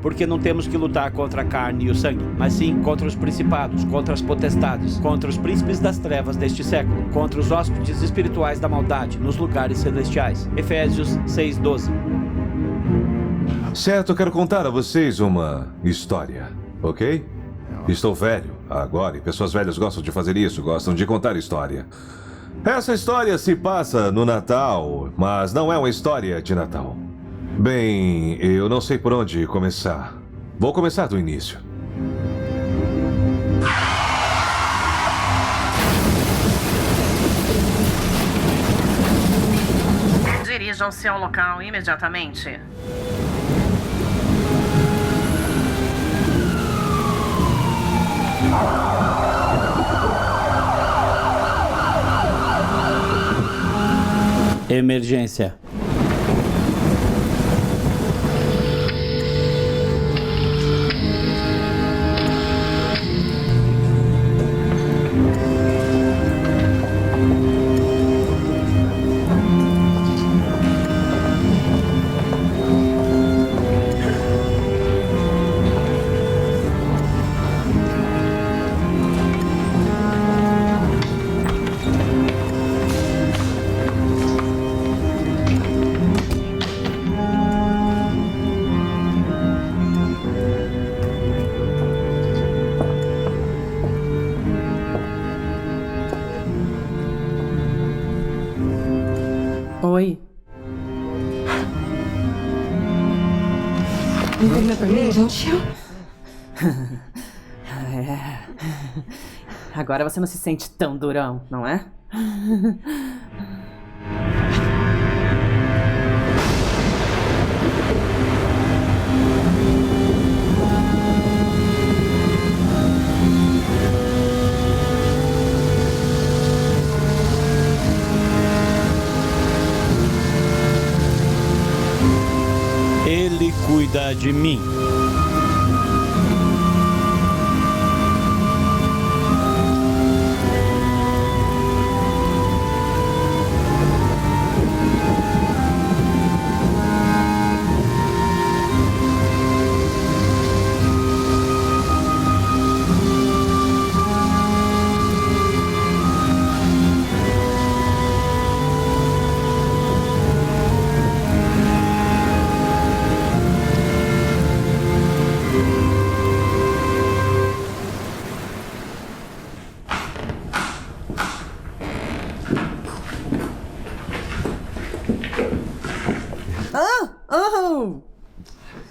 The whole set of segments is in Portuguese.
porque não temos que lutar contra a carne e o sangue, mas sim contra os principados, contra as potestades, contra os príncipes das trevas deste século, contra os hóspedes espirituais da maldade nos lugares celestiais. Efésios 6:12. Certo, eu quero contar a vocês uma história, ok? Estou velho agora e pessoas velhas gostam de fazer isso, gostam de contar história. Essa história se passa no Natal, mas não é uma história de Natal. Bem, eu não sei por onde começar. Vou começar do início. Dirijam-se ao local imediatamente. Emergência. Oi. Termina pra mim, gentil? É. Agora você não se sente tão durão, não é? Ele cuida de mim.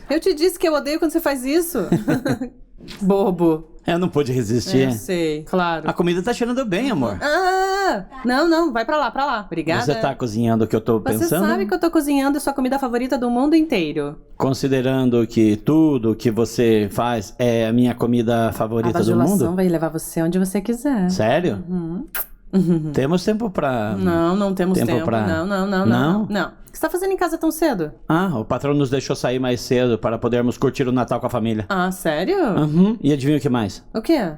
Eu te disse que eu odeio quando você faz isso. Bobo. Eu não pude resistir. Eu sei, claro. A comida tá cheirando bem, amor. Não, vai pra lá. Obrigada. Você tá cozinhando o que eu tô Você pensando? sabe que eu tô cozinhando a sua comida favorita do mundo inteiro. Considerando que tudo que você faz é a minha comida favorita do A mundo? bajulação vai levar você onde você quiser. Sério? Temos tempo pra... Não temos tempo. pra... Não. O que você tá fazendo em casa tão cedo? Ah, o patrão nos deixou sair mais cedo para podermos curtir o Natal com a família. Ah, sério? Uhum. E adivinha o que mais? O quê?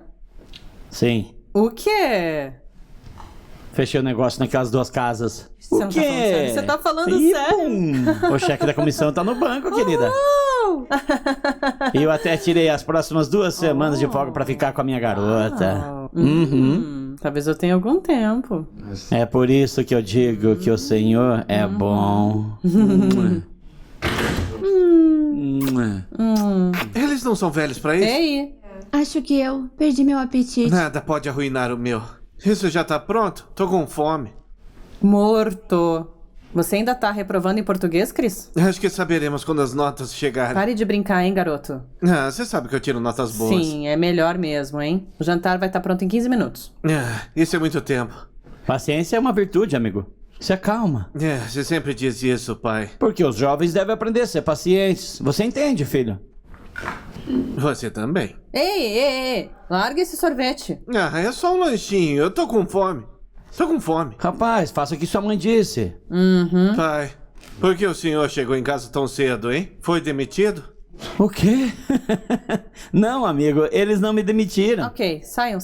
Sim. O quê? Fechei o negócio naquelas duas casas. Você não tá falando sério? Você tá falando sério? Pum! O cheque da comissão tá no banco, querida. E eu até tirei as próximas 2 semanas de folga pra ficar com a minha garota. Talvez eu tenha algum tempo. É por isso que eu digo que o Senhor é bom. Eles não são velhos pra isso? Ei, Acho que eu perdi meu apetite. Nada pode arruinar o meu. Isso já tá pronto? Tô com fome. morto. Você ainda tá reprovando em português, Chris? Acho que saberemos quando as notas chegarem. Pare de brincar, hein, garoto? Ah, você sabe que eu tiro notas boas. Sim, é melhor mesmo, hein? O jantar vai estar pronto em 15 minutos. Isso é muito tempo. Paciência é uma virtude, amigo. Se acalma. Você sempre diz isso, pai. Porque os jovens devem aprender a ser pacientes. Você entende, filho? Você também. Ei! Larga esse sorvete. É só um lanchinho. Eu tô com fome. Tô com fome. Rapaz, faça o que sua mãe disse. Pai, por que o senhor chegou em casa tão cedo, hein? Foi demitido? O quê? Não, amigo, eles não me demitiram. Ok, saiam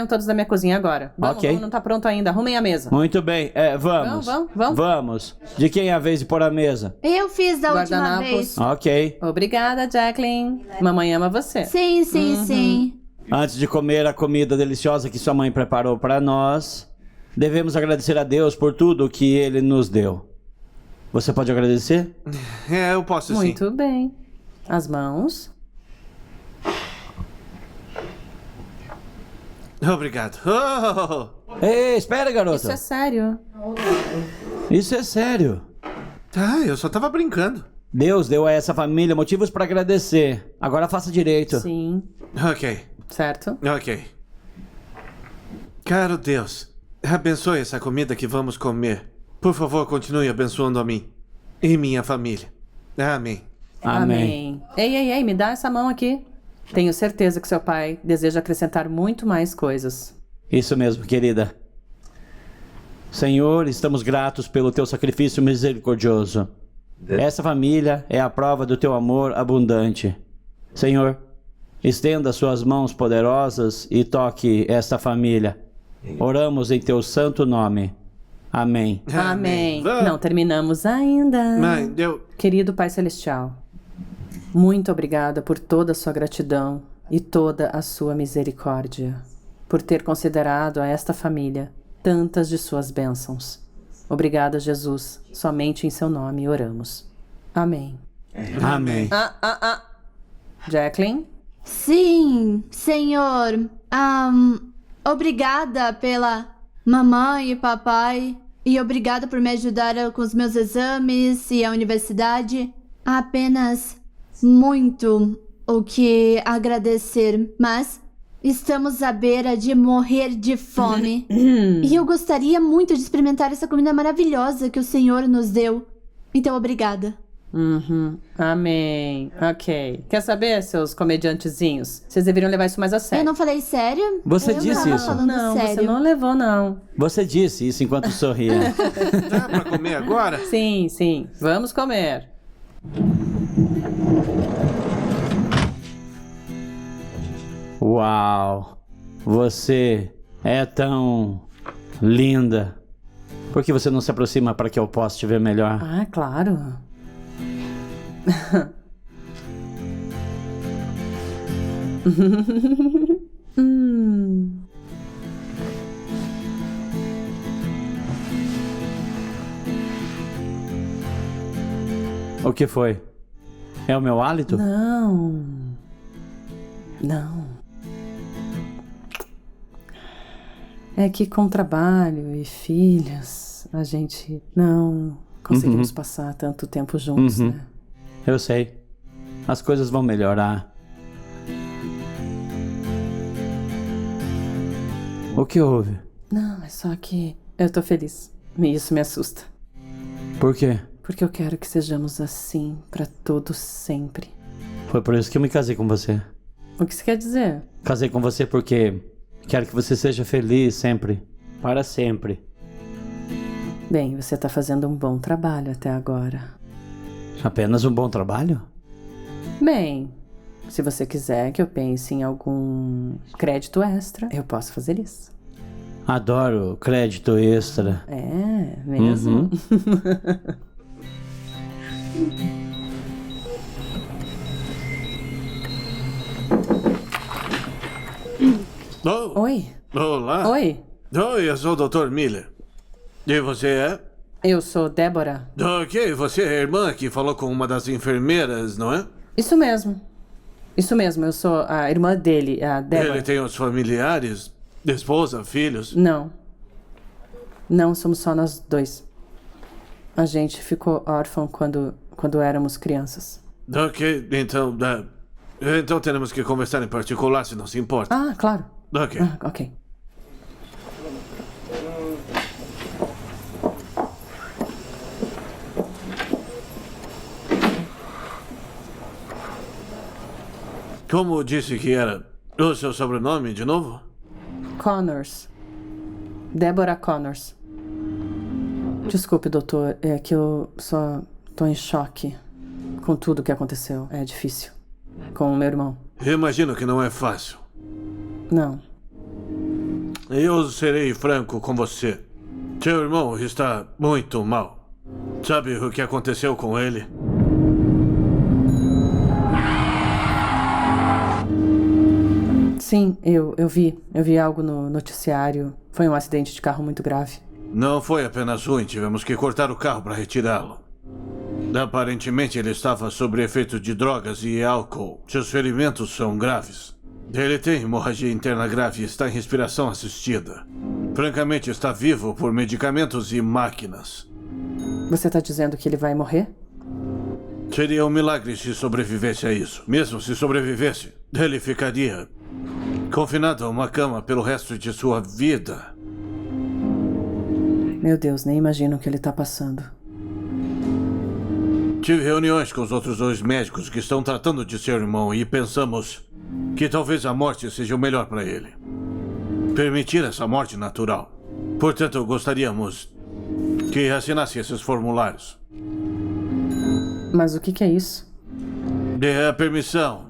todos da minha cozinha agora. Vamos, Ok. vamos, não tá pronto ainda. Arrumem a mesa. Muito bem, vamos. Vamos. Vamos. De quem é a vez de pôr a mesa? Eu fiz da última Guardanapos. vez. Ok. Obrigada, Jacqueline. Mamãe ama você. Sim, sim. Antes de comer a comida deliciosa que sua mãe preparou para nós, devemos agradecer a Deus por tudo que Ele nos deu. Você pode agradecer? Eu posso sim. Muito bem. As mãos. Obrigado. Oh! Ei, espera, garota. Isso é sério. Isso é sério. Tá, eu só tava brincando. Deus deu a essa família motivos para agradecer. Agora faça direito. Sim. Ok, Certo? ok. Caro Deus, abençoe essa comida que vamos comer. Por favor, continue abençoando a mim e minha família. Amém. Amém. Ei, me dá essa mão aqui. Tenho certeza que seu pai deseja acrescentar muito mais coisas. Isso mesmo, querida. Senhor, estamos gratos pelo teu sacrifício misericordioso. Essa família é a prova do teu amor abundante. Senhor, estenda suas mãos poderosas e toque esta família. Oramos em teu santo nome. Amém. Amém. Vamos. Não terminamos ainda. Mãe, Querido Pai Celestial, muito obrigada por toda a sua gratidão e toda a sua misericórdia, por ter considerado a esta família tantas de suas bênçãos. Obrigada, Jesus. Somente em seu nome oramos. Amém. Amém. Jacqueline? Sim, senhor. Obrigada pela mamãe e papai. E obrigada por me ajudar com os meus exames e a universidade. Há apenas muito o que agradecer, mas estamos à beira de morrer de fome. E eu gostaria muito de experimentar essa comida maravilhosa que o Senhor nos deu. Então, obrigada. Amém. Ok. Quer saber, seus comediantezinhos? Vocês deveriam levar isso mais a Eu sério. não falei sério? Você Eu disse tava isso. falando Não, sério. você não levou, não. Você disse isso enquanto sorria. dá pra comer agora? Sim. Vamos comer. Uau! Você é tão linda. Por que você não se aproxima para que eu possa te ver melhor? Ah, claro. O que foi? É o meu hálito? Não. É que com trabalho e filhos, a gente não conseguimos passar tanto tempo juntos, né? Eu sei. As coisas vão melhorar. O que houve? Não, é só que eu tô feliz. E isso me assusta. Por quê? Porque eu quero que sejamos assim pra todos sempre. Foi por isso que eu me casei com você. O que você quer dizer? Casei com você porque quero que você seja feliz sempre. Para sempre. Bem, você tá fazendo um bom trabalho até agora. Apenas um bom trabalho? Bem, se você quiser que eu pense em algum crédito extra, eu posso fazer isso. Adoro crédito extra. É, mesmo? Oh, Oi. olá. Oi. Oi, eu sou o Dr. Miller. E você é? Eu sou Débora. Ok, você é a irmã que falou com uma das enfermeiras, não é? Isso mesmo. Isso mesmo, eu sou a irmã dele, a Débora. Ele tem os familiares? Esposa, filhos? Não. Não, somos só nós dois. A gente ficou órfão quando éramos crianças. Ok, então... então temos que conversar em particular, se não se importa. Ah, claro. Ok. Ah, ok. Como disse que era o seu sobrenome de novo? Connors. Débora Connors. Desculpe, doutor, é que eu só tô em choque com tudo que aconteceu. É difícil. com o meu irmão. Imagino que não é fácil. Não. Eu serei franco com você. Seu irmão está muito mal. Sabe o que aconteceu com ele? Sim, eu vi. Eu vi algo no noticiário. Foi um acidente de carro muito grave. Não foi apenas ruim, tivemos que cortar o carro para retirá-lo. Aparentemente ele estava sob efeito de drogas e álcool. Seus ferimentos são graves. Ele tem hemorragia interna grave e está em respiração assistida. Francamente, está vivo por medicamentos e máquinas. Você tá dizendo que ele vai morrer? Seria um milagre se sobrevivesse a isso. Mesmo se sobrevivesse, ele ficaria confinado a uma cama pelo resto de sua vida. Meu Deus, nem imagino o que ele tá passando. Tive reuniões com os outros 2 médicos que estão tratando de seu irmão e pensamos que talvez a morte seja o melhor para ele. Permitir essa morte natural. Portanto, gostaríamos que assinasse esses formulários. Mas o que é isso? Dê a permissão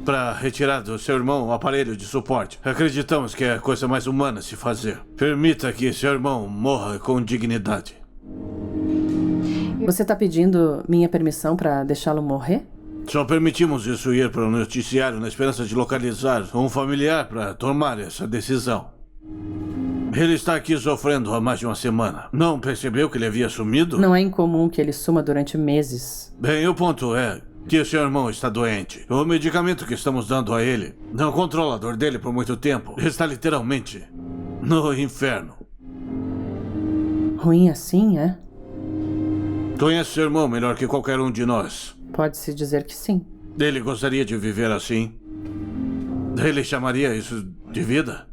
para retirar do seu irmão o aparelho de suporte. Acreditamos que é a coisa mais humana a se fazer. Permita que seu irmão morra com dignidade. Você tá pedindo minha permissão pra deixá-lo morrer? Só permitimos isso ir para o noticiário na esperança de localizar um familiar para tomar essa decisão. Ele está aqui sofrendo há mais de uma semana. Não percebeu que ele havia sumido? Não é incomum que ele suma durante meses. Bem, o ponto é que o seu irmão está doente. O medicamento que estamos dando a ele não controla a dor dele por muito tempo. Ele está literalmente no inferno. Ruim assim, é? Conhece seu irmão melhor que qualquer um de nós. Pode-se dizer que sim. Ele gostaria de viver assim? Ele chamaria isso de vida?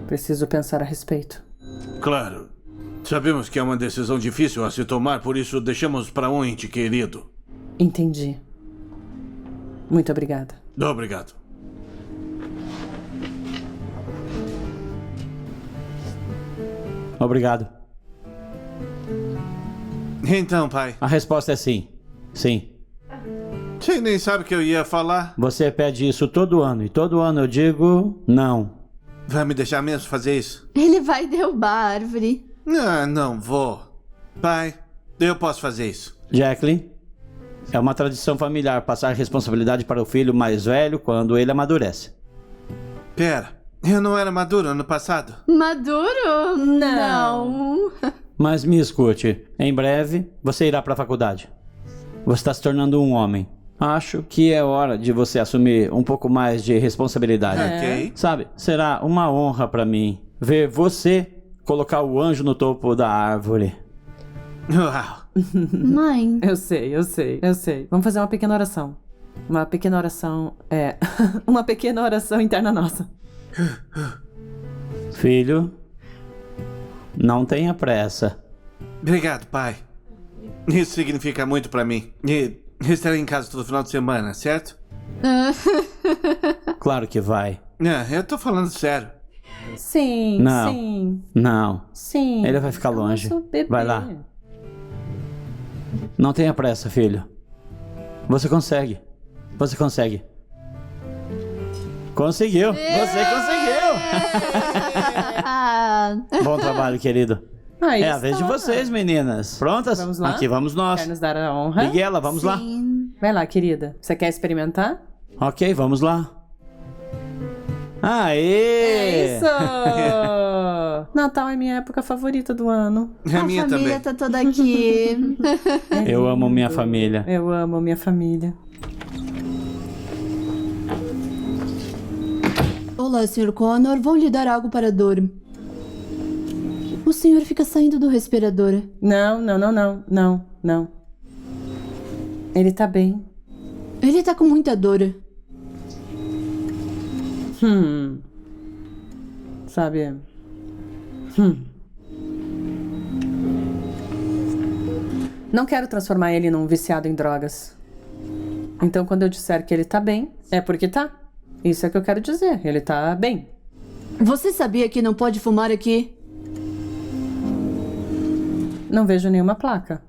Preciso pensar a respeito. Claro. Sabemos que é uma decisão difícil a se tomar, por isso deixamos para um ente querido. Entendi. Muito obrigada. Obrigado. Obrigado. Então, pai. A resposta é sim. Sim. Você nem sabe o que eu ia falar. Você pede isso todo ano e todo ano eu digo não. Vai me deixar mesmo fazer isso? Ele vai derrubar a árvore. Ah, não vou. Pai, eu posso fazer isso. Jacqueline, é uma tradição familiar passar a responsabilidade para o filho mais velho quando ele amadurece. Pera, eu não era maduro ano passado? Maduro? Não. Mas me escute, em breve você irá para a faculdade. Você está se tornando um homem. Acho que é hora de você assumir um pouco mais de responsabilidade. Ok. Sabe, será uma honra para mim ver você colocar o anjo no topo da árvore. Uau. Mãe. Eu sei. Vamos fazer uma pequena oração. Uma pequena oração, uma pequena oração interna nossa. Filho, não tenha pressa. Obrigado, pai. Isso significa muito pra mim. E estarei em casa todo final de semana, certo? Claro que vai. Eu tô falando sério. Sim, Não. sim, Não, sim. ele vai ficar longe. Nosso bebê. Vai lá. Não tenha pressa, filho. Você consegue. Você consegue. Conseguiu. Você conseguiu. Ah. Bom trabalho, querido. Aí É a vez de está. vocês, meninas. Prontas? Vamos lá? Aqui vamos nós. Quer nos dar a honra? Miguela, vamos lá. Sim. Vai lá, querida. Você quer experimentar? Ok, vamos lá. Aê! É isso! Natal é minha época favorita do ano. A minha A família também. tá toda aqui. Eu amo minha família. Eu amo minha família. Olá, Sr. Connor. Vou lhe dar algo para a dor. O senhor fica saindo do respirador. Não. Ele tá bem. Ele tá com muita dor. Sabe? Não quero transformar ele num viciado em drogas. Então, quando eu disser que ele tá bem, é porque tá. Isso é o que eu quero dizer. Ele tá bem. Você sabia que não pode fumar aqui? Não vejo nenhuma placa.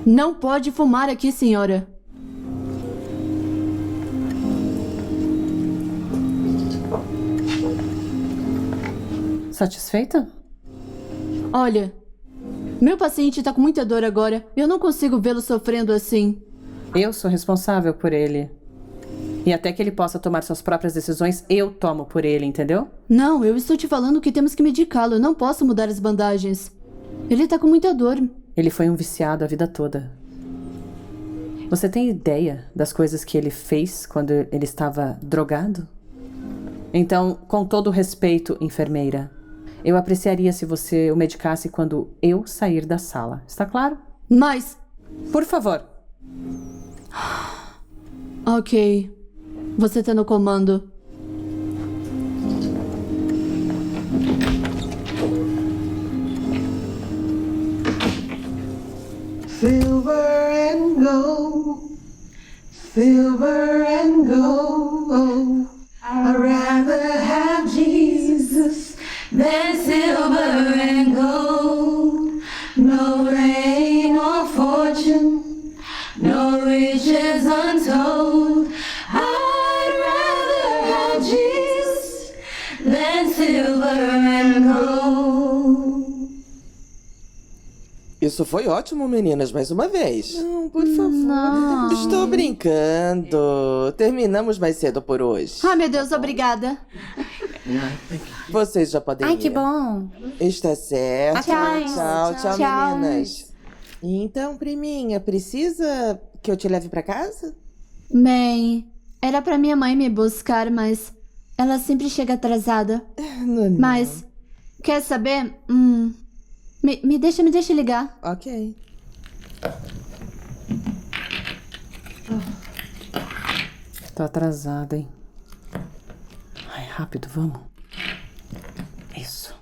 Não pode fumar aqui, senhora. Satisfeita? Olha, meu paciente tá com muita dor agora. Eu não consigo vê-lo sofrendo assim. Eu sou responsável por ele. E até que ele possa tomar suas próprias decisões, eu tomo por ele, entendeu? Não, eu estou te falando que temos que medicá-lo. Eu não posso mudar as bandagens. Ele tá com muita dor. Ele foi um viciado a vida toda. Você tem ideia das coisas que ele fez quando ele estava drogado? Então, com todo o respeito, enfermeira, eu apreciaria se você o medicasse quando eu sair da sala. Está claro? Mas... Por favor. Ok. Você tá no comando. Silver and gold, silver and gold. I'd rather have Jesus than silver and gold. No reign or fortune, no riches untold. I'd rather have Jesus than silver and gold. Isso foi ótimo, meninas, mais uma vez. Não, por favor. Não. Estou brincando. Terminamos mais cedo por hoje. Ai, meu Deus, obrigada. Vocês já podem ir. Ai, que bom. Está certo. Tchau. Tchau, Tchau. meninas. Então, priminha, precisa que eu te leve pra casa? Bem, era pra minha mãe me buscar, mas ela sempre chega atrasada. Não. Mas, quer saber? Me deixa ligar. Ok. Tô atrasada, hein? Ai, rápido, vamos. Isso.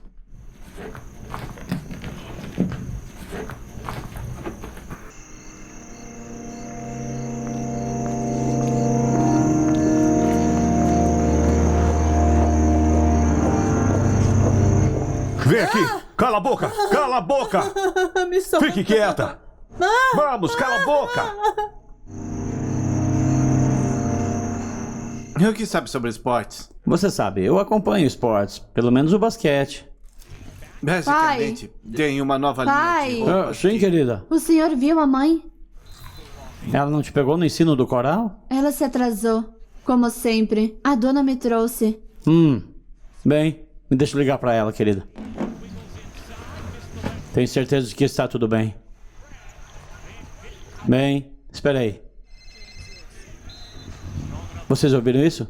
Vem aqui! Cala a boca! Cala a boca! Me solta. Fique quieta! Vamos, cala a boca! E o que sabe sobre esportes? Você sabe, eu acompanho esportes, pelo menos o basquete. Basicamente, tem uma nova Pai. linha de roupas. Ah, sim, querida. O senhor viu a mãe? Ela não te pegou no ensino do coral? Ela se atrasou, como sempre. A dona me trouxe. Bem, me deixa ligar pra ela, querida. Tenho certeza de que está tudo bem. Bem, espera aí. Vocês ouviram isso?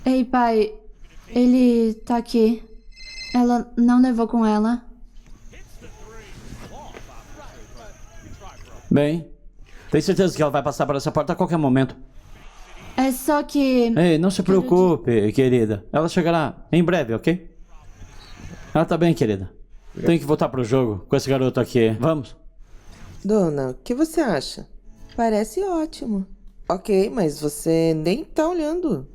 Ei, pai, ele tá aqui. Ela não levou com ela. Bem, tenho certeza que ela vai passar por essa porta a qualquer momento. É só que... Ei, não se preocupe, querida. Ela chegará em breve, ok? Ela tá bem, querida. Tenho que voltar pro jogo com esse garoto aqui. Vamos? Dona, o que você acha? Parece ótimo. Ok, mas você nem tá olhando.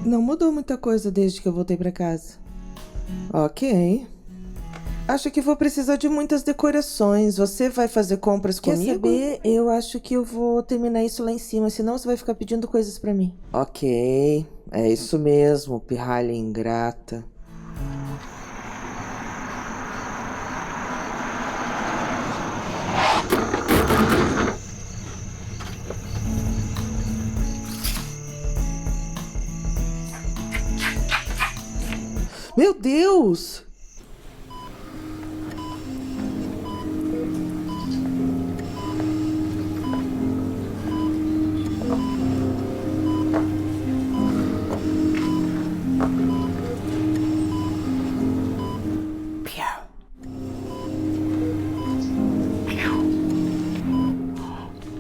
Não mudou muita coisa desde que eu voltei pra casa. Ok. Acho que vou precisar de muitas decorações. Você vai fazer compras comigo? Quer saber? Eu acho que eu vou terminar isso lá em cima, senão você vai ficar pedindo coisas pra mim. Ok, é isso mesmo, pirralha ingrata. Meu Deus!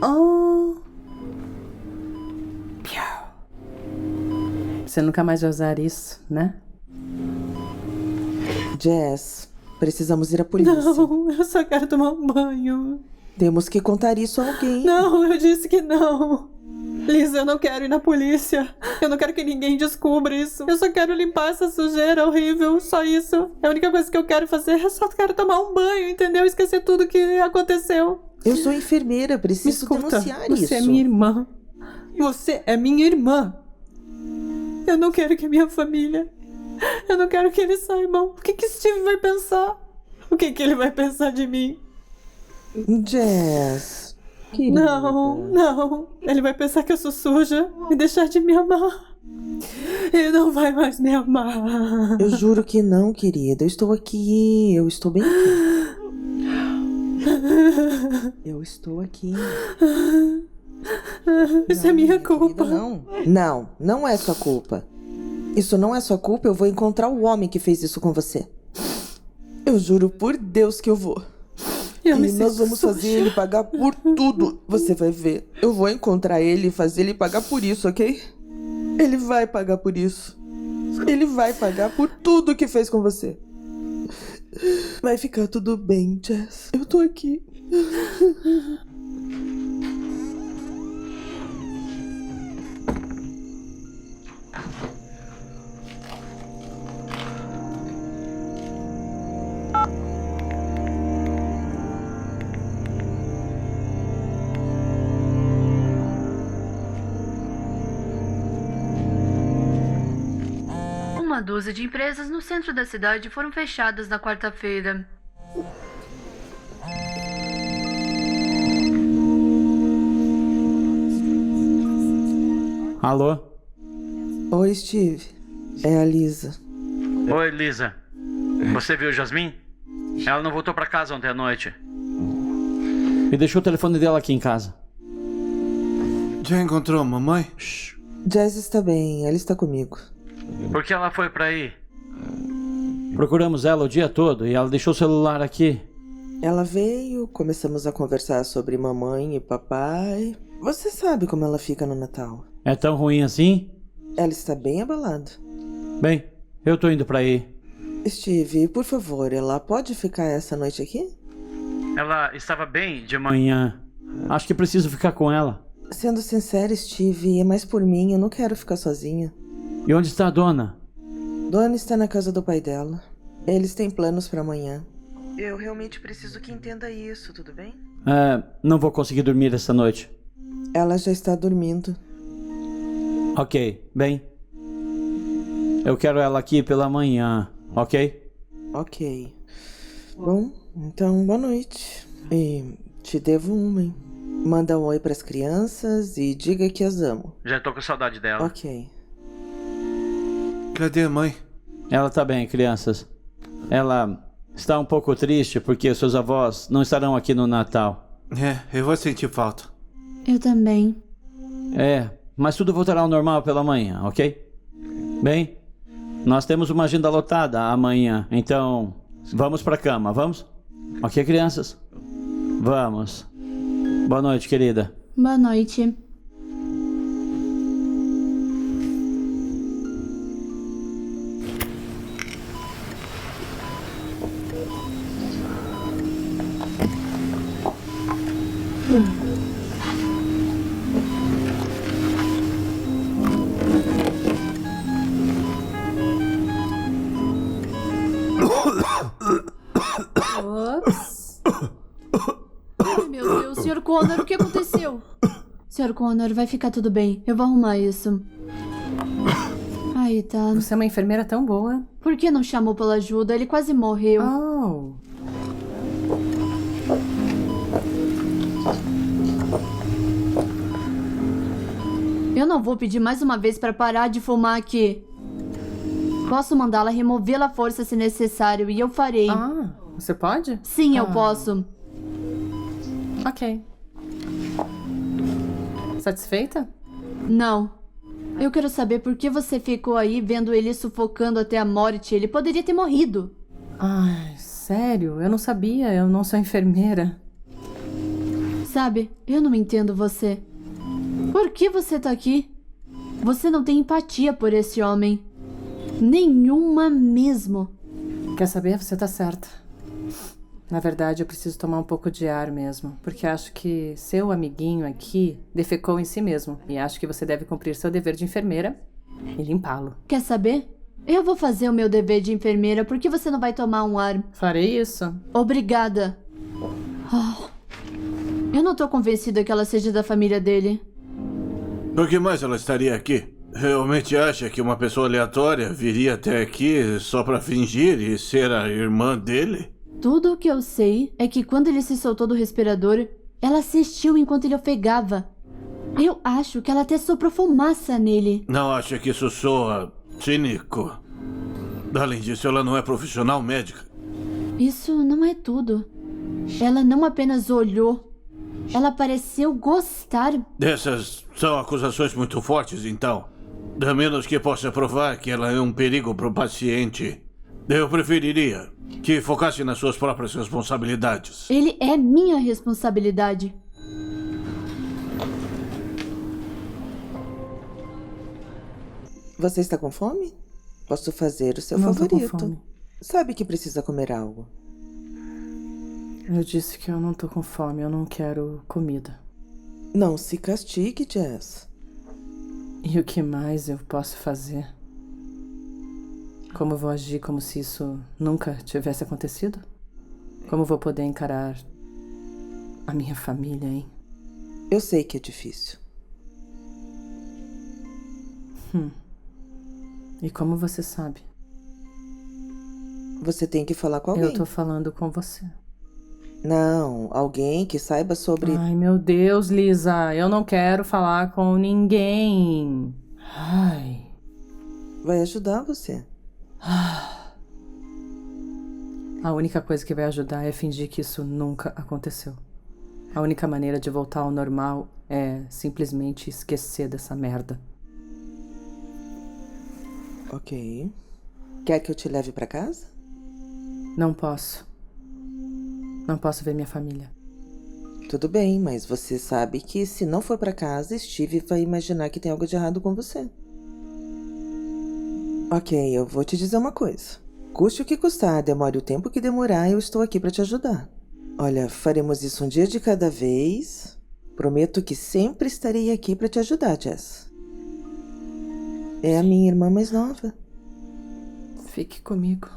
Oh. Você nunca mais vai usar isso, né? Jess, precisamos ir à polícia. Não, eu só quero tomar um banho. Temos que contar isso a alguém. Não, eu disse que não. Lisa, eu não quero ir na polícia. Eu não quero que ninguém descubra isso. Eu só quero limpar essa sujeira horrível. Só isso. É a única coisa que eu quero fazer. Eu só quero tomar um banho, entendeu? Esquecer tudo que aconteceu. Eu sou enfermeira, preciso denunciar isso. Você é minha irmã. Você é minha irmã. Eu não quero que a minha família... Eu não quero que eles saibam. O que Steve vai pensar? O que ele vai pensar de mim? Jess... Querida. Não. Ele vai pensar que eu sou suja e deixar de me amar. Ele não vai mais me amar. Eu juro que não, querida. Eu estou aqui. Eu estou bem aqui. Eu estou aqui. Isso é minha culpa. Querida, não é sua culpa. Isso não é sua culpa. Eu vou encontrar o homem que fez isso com você. Eu juro por Deus que eu vou. E nós vamos fazer ele pagar por tudo. Você vai ver. Eu vou encontrar ele e fazer ele pagar por isso, ok? Ele vai pagar por isso. Ele vai pagar por tudo que fez com você. Vai ficar tudo bem, Jess. Eu tô aqui. Uma dúzia de empresas no centro da cidade foram fechadas na quarta-feira. Alô? Oi, Steve. É a Lisa. Oi, Lisa. Você viu Jasmine? Ela não voltou pra casa ontem à noite. E deixou o telefone dela aqui em casa. Já encontrou a mamãe? Shhh. Jess está bem, ela está comigo. Por que ela foi pra aí? Procuramos ela o dia todo e ela deixou o celular aqui. Ela veio, começamos a conversar sobre mamãe e papai. Você sabe como ela fica no Natal. É tão ruim assim? Ela está bem abalada. Bem, eu tô indo pra aí. Steve, por favor, ela pode ficar essa noite aqui? Ela estava bem de manhã. Acho que preciso ficar com ela. Sendo sincera, Steve, é mais por mim, eu não quero ficar sozinha. E onde está a dona? Dona está na casa do pai dela. Eles têm planos para amanhã. Eu realmente preciso que entenda isso, tudo bem? Não vou conseguir dormir essa noite. Ela já está dormindo. Ok, bem. Eu quero ela aqui pela manhã, ok? Ok. Bom, então boa noite. E te devo uma, hein? Manda um oi pras crianças e diga que as amo. Já tô com saudade dela. Ok. Cadê a mãe? Ela tá bem, crianças. Ela está um pouco triste porque seus avós não estarão aqui no Natal. Eu vou sentir falta. Eu também. Mas tudo voltará ao normal pela manhã, ok? Bem, nós temos uma agenda lotada amanhã, então vamos pra cama, vamos? Ok, crianças? Vamos. Boa noite, querida. Boa noite. Ops. Ai, meu Deus, Sr. Connor, o que aconteceu? Sr. Connor, vai ficar tudo bem. Eu vou arrumar isso. Aí tá. Você é uma enfermeira tão boa. Por que não chamou pela ajuda? Ele quase morreu. Oh. Eu não vou pedir mais uma vez pra parar de fumar aqui. Posso mandá-la removê-la à força se necessário, e eu farei. Ah, você pode? Sim, eu posso. Ok. Satisfeita? Não. Eu quero saber por que você ficou aí vendo ele sufocando até a morte. Ele poderia ter morrido. Ai, sério? Eu não sabia. Eu não sou enfermeira. Sabe, eu não entendo você. Por que você tá aqui? Você não tem empatia por esse homem. Nenhuma mesmo. Quer saber? Você tá certa. Na verdade, eu preciso tomar um pouco de ar mesmo, porque acho que seu amiguinho aqui defecou em si mesmo, e acho que você deve cumprir seu dever de enfermeira e limpá-lo. Quer saber? Eu vou fazer o meu dever de enfermeira. Por que você não vai tomar um ar? Farei isso. Obrigada. Oh. Eu não tô convencida que ela seja da família dele. Por que mais ela estaria aqui? Realmente acha que uma pessoa aleatória viria até aqui só pra fingir e ser a irmã dele? Tudo o que eu sei é que quando ele se soltou do respirador, ela assistiu enquanto ele ofegava. Eu acho que ela até soprou fumaça nele. Não acha que isso soa cínico? Além disso, ela não é profissional médica. Isso não é tudo. Ela não apenas olhou, ela pareceu gostar. Essas são acusações muito fortes, então. A menos que possa provar que ela é um perigo para o paciente. Eu preferiria que focasse nas suas próprias responsabilidades. Ele é minha responsabilidade. Você está com fome? Posso fazer o seu Não tô favorito. com fome. Sabe que precisa comer algo. Eu disse que eu não tô com fome, eu não quero comida. Não se castigue, Jess. E o que mais eu posso fazer? Como vou agir como se isso nunca tivesse acontecido? Como vou poder encarar a minha família, hein? Eu sei que é difícil. E como você sabe? Você tem que falar com alguém. Eu tô falando com você. Não, alguém que saiba sobre... Ai, meu Deus, Lisa, eu não quero falar com ninguém. Ai. Vai ajudar você. A única coisa que vai ajudar é fingir que isso nunca aconteceu. A única maneira de voltar ao normal é simplesmente esquecer dessa merda. Ok. Quer que eu te leve pra casa? Não posso. Não posso ver minha família. Tudo bem, mas você sabe que se não for pra casa, Steve vai imaginar que tem algo de errado com você. Ok, eu vou te dizer uma coisa. Custe o que custar, demore o tempo que demorar, eu estou aqui pra te ajudar. Olha, faremos isso um dia de cada vez. Prometo que sempre estarei aqui pra te ajudar, Jess. É a minha irmã mais nova. Fique comigo.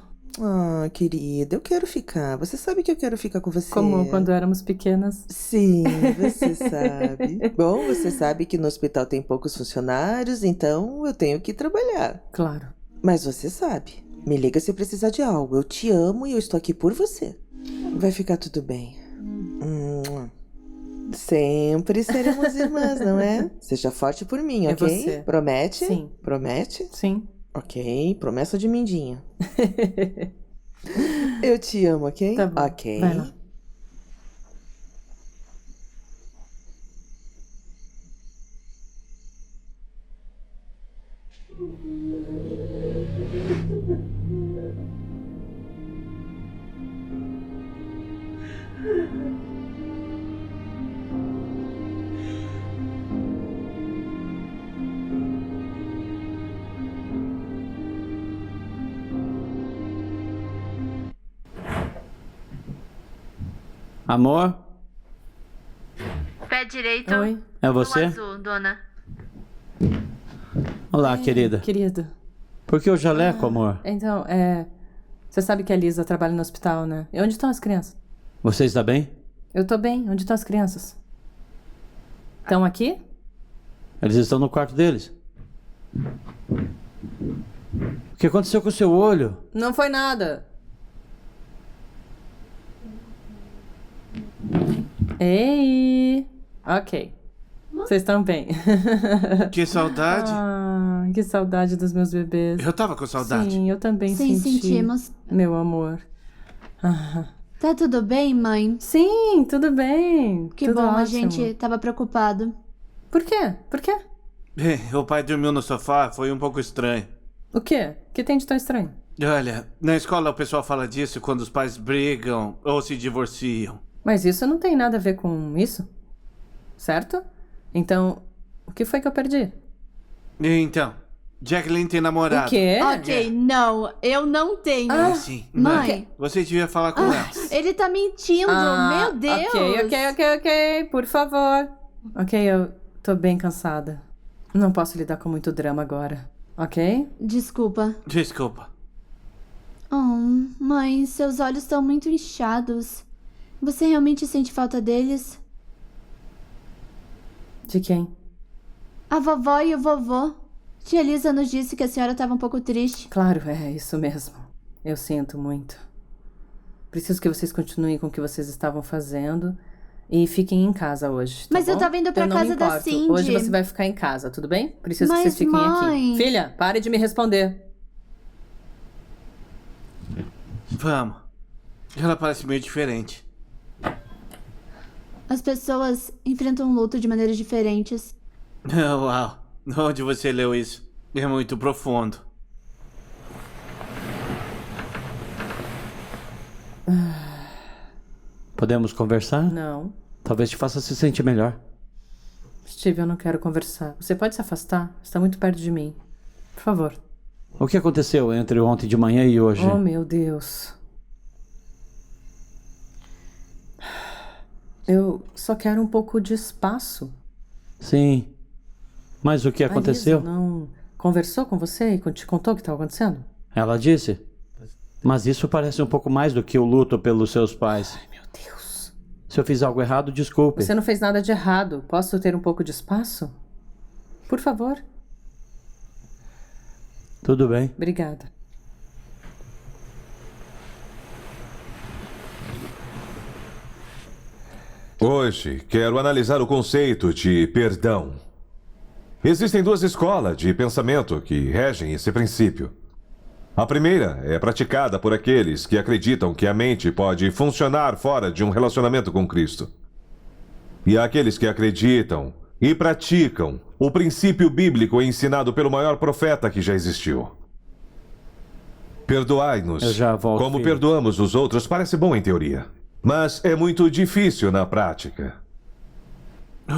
Ah, querida, eu quero ficar. Você sabe que eu quero ficar com você. Como quando éramos pequenas. Sim, você sabe. Bom, você sabe que no hospital tem poucos funcionários, então eu tenho que trabalhar. Claro. Mas você sabe. Me liga se precisar de algo. Eu te amo e eu estou aqui por você. Vai ficar tudo bem. Sempre seremos irmãs, não é? Seja forte por mim, É ok? você. Promete? Sim. Promete? Sim. Ok, promessa de mindinha. Eu te amo, ok? Tá bom. Ok. Vai lá. Amor, Pé direito. Oi. é No você? azul, dona. Olá, querida. Querido. Por que o jaleco, amor? Então, você sabe que a Lisa trabalha no hospital, né? E onde estão as crianças? Você está bem? Eu tô bem. Onde estão as crianças? Estão aqui? Eles estão no quarto deles. O que aconteceu com o seu olho? Não foi nada. Ei! Ok. Vocês estão bem. Que saudade. Ah, que saudade dos meus bebês. Eu tava com saudade. Sim, eu também Sim, senti. sentimos. Meu amor. Ah. Tá tudo bem, mãe? Sim, tudo bem. Que Tudo bom, a ótimo. gente tava preocupado. Por quê? Por quê? Bem, o pai dormiu no sofá, foi um pouco estranho. O quê? O que tem de tão estranho? Olha, na escola o pessoal fala disso quando os pais brigam ou se divorciam. Mas isso não tem nada a ver com isso, certo? Então, o que foi que eu perdi? Então, Jacqueline tem namorado. O quê? Ok, não, eu não tenho. Sim. Mãe. Você devia falar com ela. Ele tá mentindo, meu Deus. Ok, por favor. Ok, eu tô bem cansada. Não posso lidar com muito drama agora, ok? Desculpa. Desculpa. Oh, mãe, seus olhos estão muito inchados. Você realmente sente falta deles? De quem? A vovó e o vovô. Tia Lisa nos disse que a senhora estava um pouco triste. Claro, é isso mesmo. Eu sinto muito. Preciso que vocês continuem com o que vocês estavam fazendo e fiquem em casa hoje, tá Mas eu bom? tava indo pra Eu não casa me da importo. Cindy. Hoje você vai ficar em casa, tudo bem? Preciso que Mas, vocês fiquem mãe... aqui. Filha, pare de me responder. Vamos. Ela parece meio diferente. As pessoas enfrentam luto de maneiras diferentes. Uau. Onde você leu isso? É muito profundo. Podemos conversar? Não. Talvez te faça se sentir melhor. Steve, eu não quero conversar. Você pode se afastar? Está muito perto de mim. Por favor. O que aconteceu entre ontem de manhã e hoje? Oh, meu Deus. Eu só quero um pouco de espaço. Sim. Mas o que aconteceu? A Lisa não conversou com você e te contou o que estava acontecendo? Ela disse. Mas isso parece um pouco mais do que o luto pelos seus pais. Ai, meu Deus. Se eu fiz algo errado, desculpe. Você não fez nada de errado. Posso ter um pouco de espaço? Por favor. Tudo bem. Obrigada. Hoje quero analisar o conceito de perdão. Existem duas escolas de pensamento que regem esse princípio. A primeira é praticada por aqueles que acreditam que a mente pode funcionar fora de um relacionamento com Cristo. E há aqueles que acreditam e praticam o princípio bíblico ensinado pelo maior profeta que já existiu. Perdoai-nos Eu já volto, como filho. perdoamos os outros parece bom em teoria, mas é muito difícil na prática.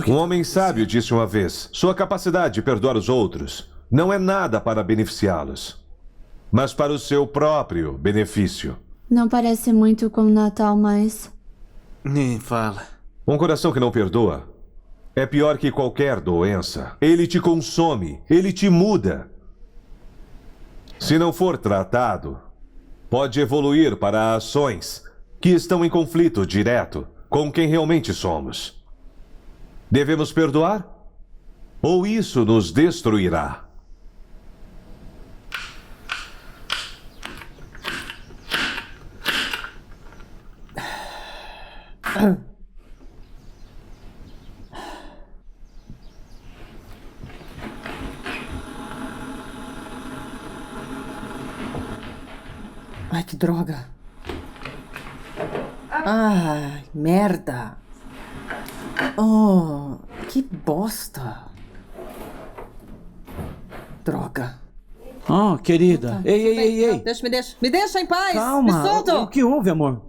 Um homem sábio disse uma vez: sua capacidade de perdoar os outros não é nada para beneficiá-los, mas para o seu próprio benefício. Não parece muito com o Natal, mas... Nem fala. Um coração que não perdoa é pior que qualquer doença. Ele te consome, ele te muda. Se não for tratado, pode evoluir para ações que estão em conflito direto com quem realmente somos. Devemos perdoar? Ou isso nos destruirá? Ai, que droga. Ai, merda. Oh, que bosta. Droga. Oh, querida. Ei. Não, me deixa em paz. Calma. Me solta. O que houve, amor?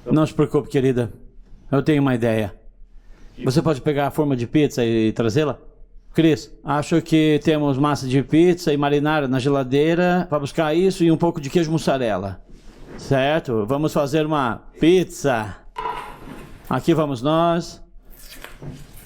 Não se preocupe, querida. Eu tenho uma ideia. Você pode pegar a forma de pizza e trazê-la? Cris, acho que temos massa de pizza e marinara na geladeira para buscar isso e um pouco de queijo mussarela. Certo? Vamos fazer uma pizza. Aqui vamos nós.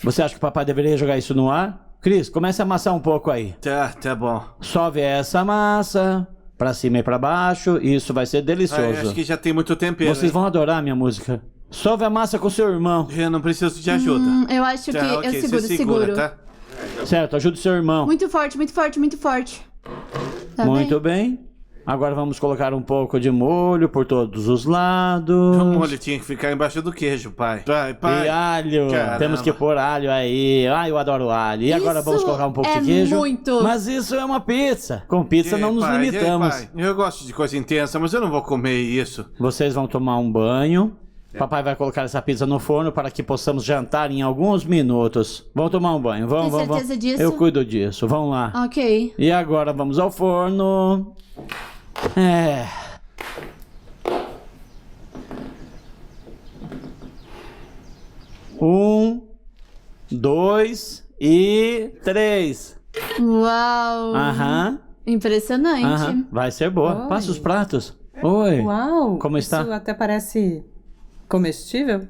Você acha que o papai deveria jogar isso no ar? Cris, comece a amassar um pouco aí. Tá bom. Sobe essa massa para cima e para baixo. Isso vai ser delicioso. Acho que já tem muito tempero. Vocês vão adorar minha música. Sobe a massa com seu irmão. Eu não preciso de ajuda. Eu acho que Tá, ok, eu você seguro. Tá? Certo, ajude seu irmão. Muito forte, muito forte, muito forte. Tá Muito bem. Agora vamos colocar um pouco de molho por todos os lados. O molho tinha que ficar embaixo do queijo, pai. Pai. E alho. Caramba. Temos que pôr alho aí. Ai, eu adoro alho. E agora Isso vamos colocar um pouco é de queijo. muito. Mas isso é uma pizza. Com pizza não nos Pai, limitamos. pai, eu gosto de coisa intensa, mas eu não vou comer isso. Vocês vão tomar um banho. Papai vai colocar essa pizza no forno para que possamos jantar em alguns minutos. Vamos tomar um banho. Vamos, Tem vamos. certeza disso? Eu cuido disso. Vamos lá. Ok. E agora vamos ao forno. 2 e 3. Uau! Aham. Impressionante. Aham. Vai ser boa. Oi. Passa os pratos. Oi. Uau! Como está? Isso até parece comestível.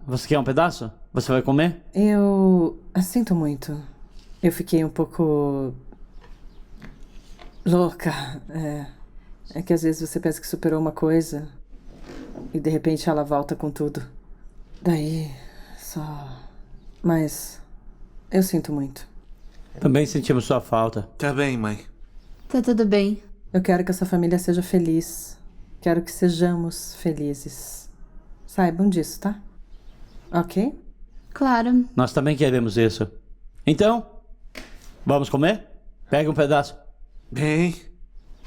Você quer um pedaço? Você vai comer? Eu sinto muito. Eu fiquei um pouco louca. É que às vezes você pensa que superou uma coisa e de repente ela volta com tudo. Daí só. Mas eu sinto muito. Também sentimos sua falta. Tá bem, mãe. Tá tudo bem. Eu quero que essa família seja feliz. Quero que sejamos felizes. Saibam disso, tá? Ok? Claro. Nós também queremos isso. Então, vamos comer? Pega um pedaço. Bem,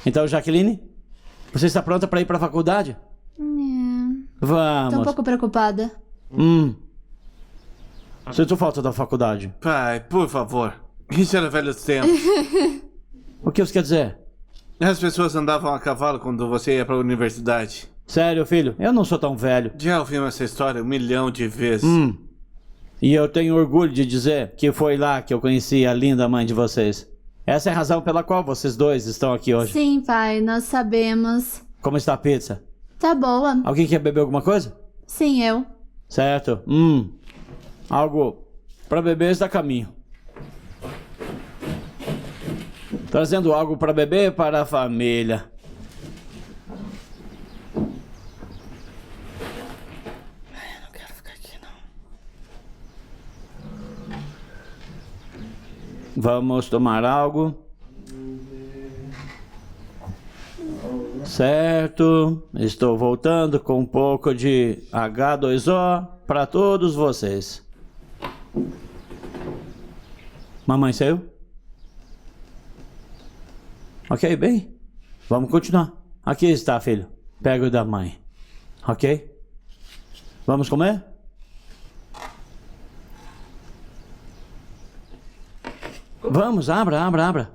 Então, Jaqueline, você está pronta para ir para a faculdade? Tô um Vamos. pouco preocupada. Sinto falta da faculdade. pai, por favor. Isso era velhos tempos. O que você quer dizer? As pessoas andavam a cavalo quando você ia pra universidade. Sério, filho, eu não sou tão velho. Já ouvimos essa história 1 milhão de vezes. E eu tenho orgulho de dizer que foi lá que eu conheci a linda mãe de vocês. Essa é a razão pela qual vocês dois estão aqui hoje. Sim, pai, nós sabemos. Como está a pizza? Tá boa. Alguém quer beber alguma coisa? Sim, eu. Certo. Algo para beber está a caminho. Trazendo algo para beber para a família. Não quero ficar aqui, não. Vamos tomar algo. Certo. Estou voltando com um pouco de H2O para todos vocês. Mamãe saiu? Ok, bem. Vamos continuar. Aqui está, filho. Pega o da mãe. Ok? Vamos comer? Vamos, abra.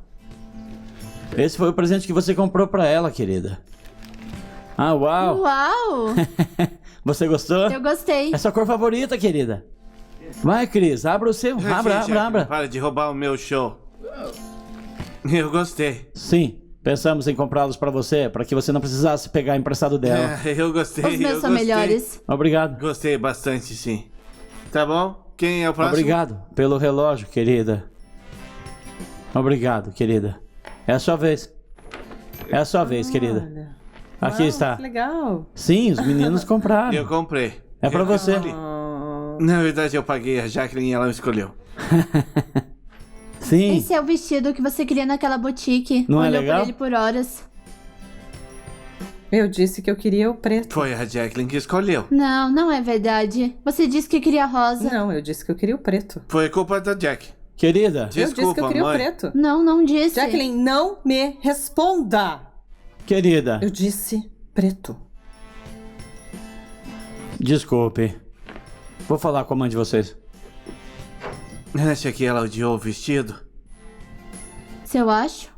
Esse foi o presente que você comprou pra ela, querida. Uau! Uau! Você gostou? Eu gostei. É sua cor favorita, querida. Vai, Cris, abra o seu. Abra. Para de roubar o meu show. Eu gostei. Sim, pensamos em comprá-los pra você, pra que você não precisasse pegar emprestado dela. Eu gostei. Os meus são melhores. Obrigado. Gostei bastante, sim. Tá bom? Quem é o próximo? Obrigado pelo relógio, querida. Obrigado, querida. É a sua vez. É a sua vez, querida. Olha. Aqui Uau, está. Que legal. Sim, os meninos compraram. Eu comprei. É pra Eu você. escolhi. Na verdade, eu paguei a Jacqueline e ela escolheu. Sim. Esse é o vestido que você queria naquela boutique. Não é Olhou legal? por ele por horas. Eu disse que eu queria o preto. Foi a Jacqueline que escolheu. Não, não é verdade. Você disse que queria rosa. Não, eu disse que eu queria o preto. Foi culpa da Jack. Querida, Eu disse que eu Desculpa, queria mãe. o preto. Não, não disse. Jacqueline, não me responda. querida, Eu disse preto. desculpe. Vou falar com a mãe de vocês. Acha que ela odiou o vestido? Se eu acho?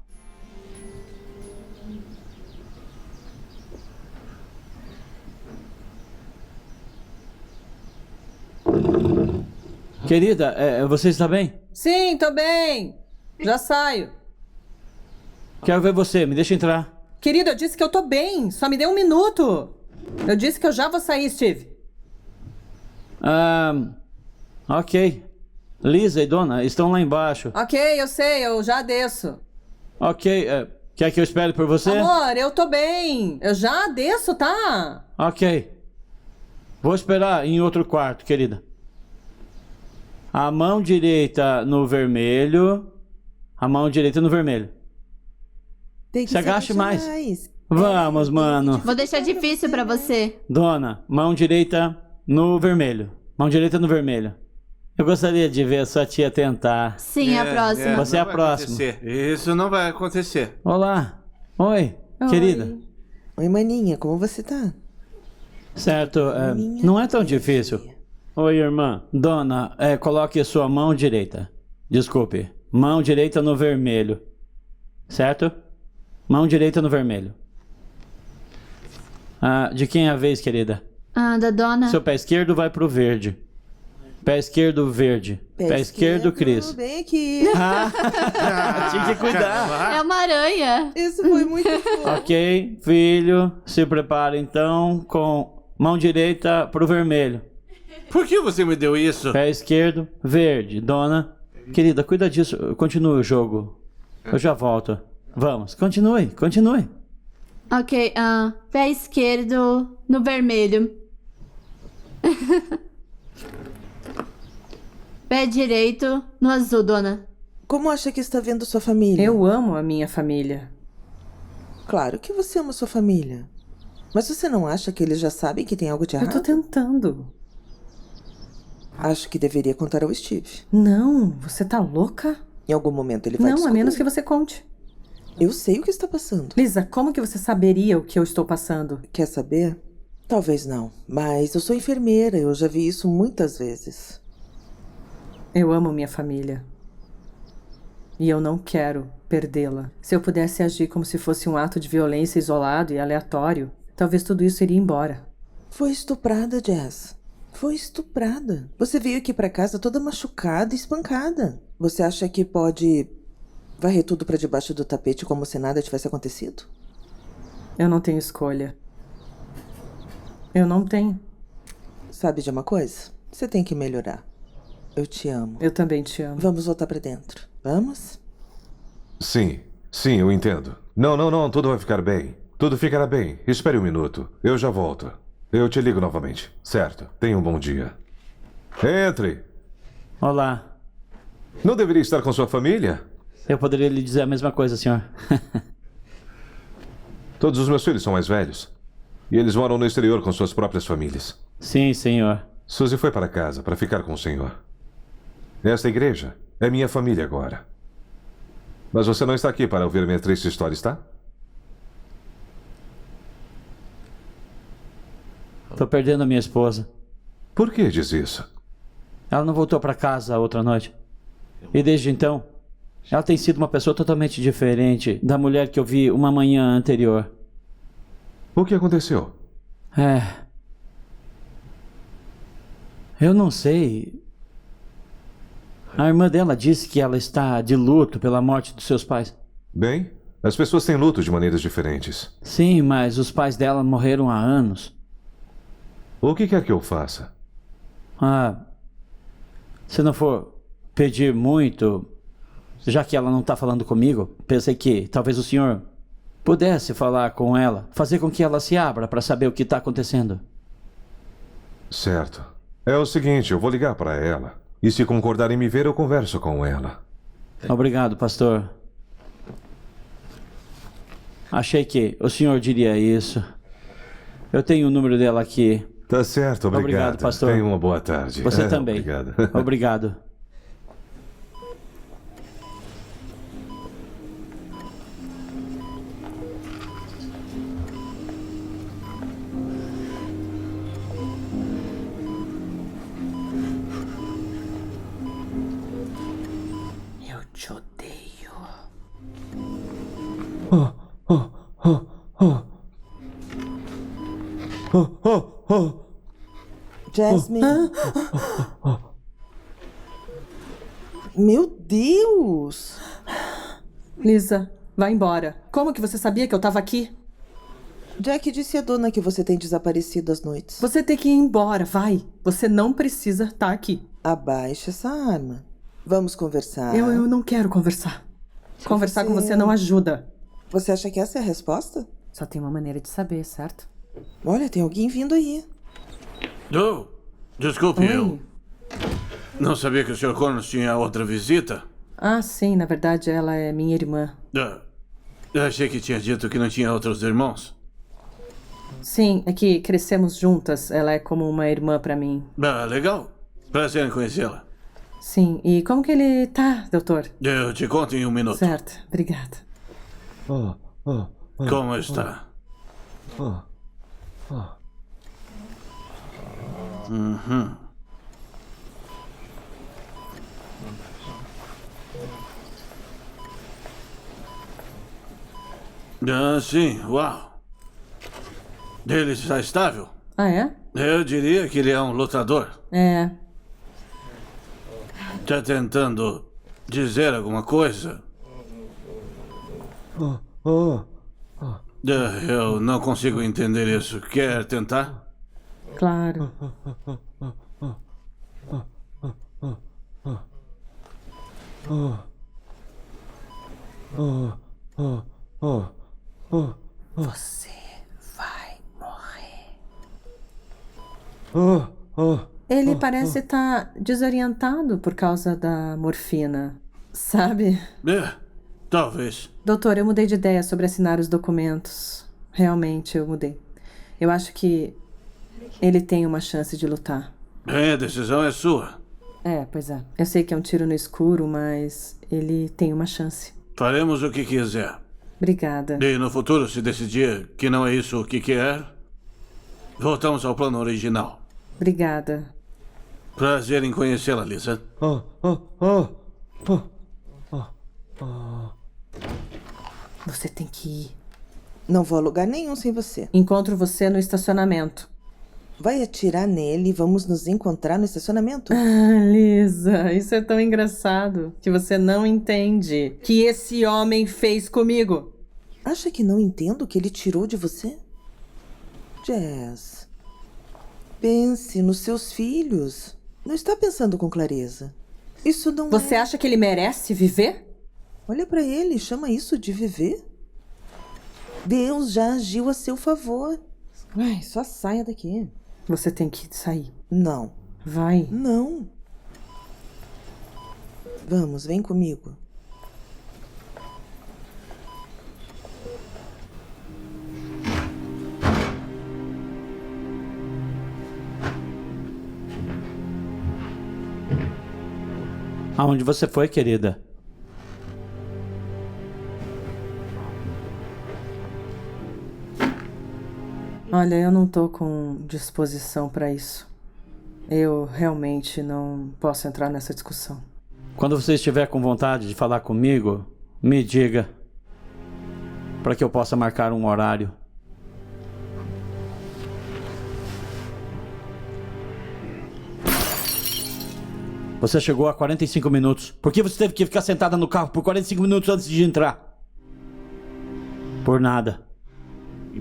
Querida, você está bem? Sim, tô bem. Já saio. Quero ver você, me deixa entrar. Querido, eu disse que eu tô bem. Só me dê 1 minuto. Eu disse que eu já vou sair, Steve. Ok. Lisa e Dona estão lá embaixo. Ok, eu sei, eu já desço. Ok, quer que eu espere por você? Amor, eu tô bem. Eu já desço, tá? Ok. Vou esperar em outro quarto, querida. A mão direita no vermelho. A mão direita no vermelho. Tem que Se agache mais. mais. Vamos, mano. Vou deixar difícil pra você. Dona, mão direita no vermelho. Mão direita no vermelho. Eu gostaria de ver a sua tia tentar. Sim, a próxima. Você é a não vai próxima. acontecer. Isso não vai acontecer. Olá. Oi, querida. Oi, maninha, como você tá? Certo, não é tão difícil. Oi, irmã. Dona, coloque a sua mão direita. Desculpe. Mão direita no vermelho. Certo? Mão direita no vermelho. De quem é a vez, querida? Da dona. Seu pé esquerdo vai pro verde. Pé esquerdo, verde. Pé esquerdo, Cris. Bem aqui. Tinha que cuidar. É uma aranha. Isso foi muito fofo. Ok, filho, se prepara então com mão direita pro vermelho. Por que você me deu isso? Pé esquerdo, verde. Dona, querida, cuida disso. Continue o jogo. Eu já volto. Vamos, continue. Ok, pé esquerdo no vermelho. Pé direito no azul, dona. Como acha que está vendo sua família? Eu amo a minha família. Claro que você ama sua família. Mas você não acha que eles já sabem que tem algo de Eu errado? tô tentando. Acho que deveria contar ao Steve. Não, você tá louca? Em algum momento ele vai Não, a descobrir. menos que você conte. Eu sei o que está passando. Lisa, como que você saberia o que eu estou passando? Quer saber? Talvez não. Mas eu sou enfermeira, eu já vi isso muitas vezes. Eu amo minha família. E eu não quero perdê-la. Se eu pudesse agir como se fosse um ato de violência isolado e aleatório, talvez tudo isso iria embora. Foi estuprada, Jazz. Foi estuprada. Você veio aqui pra casa toda machucada e espancada. Você acha que pode varrer tudo pra debaixo do tapete como se nada tivesse acontecido? Eu não tenho escolha. Eu não tenho. Sabe de uma coisa? Você tem que melhorar. Eu te amo. Eu também te amo. Vamos voltar pra dentro. Vamos? Sim, eu entendo. Não, tudo vai ficar bem. Tudo ficará bem. Espere um minuto. Eu já volto. Eu te ligo novamente. Certo. Tenha um bom dia. Entre. Olá. Não deveria estar com sua família? Eu poderia lhe dizer a mesma coisa, senhor. Todos os meus filhos são mais velhos. E eles moram no exterior com suas próprias famílias. Sim, senhor. Suzy foi para casa para ficar com o senhor. Esta igreja é minha família agora. Mas você não está aqui para ouvir minha triste história, está? Tô perdendo a minha esposa. Por que diz isso? Ela não voltou para casa outra noite. E desde então, ela tem sido uma pessoa totalmente diferente da mulher que eu vi uma manhã anterior. O que aconteceu? Eu não sei. A irmã dela disse que ela está de luto pela morte dos seus pais. Bem, as pessoas têm luto de maneiras diferentes. Sim, mas os pais dela morreram há anos. O que quer que eu faça? Se não for pedir muito, já que ela não está falando comigo, pensei que talvez o senhor pudesse falar com ela, fazer com que ela se abra para saber o que está acontecendo. Certo. É o seguinte, eu vou ligar para ela. E se concordar em me ver, eu converso com ela. Obrigado, pastor. Achei que o senhor diria isso. Eu tenho o número dela aqui. Tá certo, obrigado. Obrigado, pastor. Tenha uma boa tarde. Você também. Obrigado. Obrigado. Eu te odeio. Jasmine. Meu Deus! Lisa, vai embora. Como que você sabia que eu tava aqui? Jack disse à dona que você tem desaparecido às noites. Você tem que ir embora, vai. Você não precisa estar aqui. Abaixe essa arma. Vamos conversar. Eu não quero conversar. Conversar com você não ajuda. Você acha que essa é a resposta? Só tem uma maneira de saber, certo? Olha, tem alguém vindo aí. Desculpe, Oi. eu não sabia que o Sr. Connors tinha outra visita. Ah, sim, na verdade ela é minha irmã. Achei que tinha dito que não tinha outros irmãos. Sim, é que crescemos juntas. Ela é como uma irmã pra mim. Legal. Prazer em conhecê-la. Sim, e como que ele tá, doutor? Eu te conto em um minuto. Certo, obrigada. Como está? Sim, uau. Ele está estável? Ah, é? Eu diria que ele é um lutador. É. Tá tentando dizer alguma coisa? Eu não consigo entender isso. Quer tentar? Claro. Você vai morrer. Ele parece estar desorientado por causa da morfina, sabe? Talvez. Doutor, eu mudei de ideia sobre assinar os documentos. Realmente, eu mudei. Eu acho que ele tem uma chance de lutar. A decisão é sua. Pois é. Eu sei que é um tiro no escuro, mas ele tem uma chance. Faremos o que quiser. Obrigada. E no futuro, se decidir que não é isso o que quer, voltamos ao plano original. Obrigada. Prazer em conhecê-la, Lisa. Você tem que ir. Não vou a lugar nenhum sem você. Encontro você no estacionamento. Vai atirar nele e vamos nos encontrar no estacionamento? Lisa, isso é tão engraçado que você não entende que esse homem fez comigo. Acha que não entendo o que ele tirou de você? Jazz, pense nos seus filhos. Não está pensando com clareza. Isso não Você acha que ele merece viver? Olha pra ele, chama isso de viver? Deus já agiu a seu favor. Ai, só saia daqui. Você tem que sair. Não. Vai. Não. Vamos, vem comigo. Aonde você foi, querida? Olha, eu não tô com disposição pra isso. Eu realmente não posso entrar nessa discussão. Quando você estiver com vontade de falar comigo, me diga, para que eu possa marcar um horário. Você chegou a 45 minutos. Por que você teve que ficar sentada no carro por 45 minutos antes de entrar? Por nada.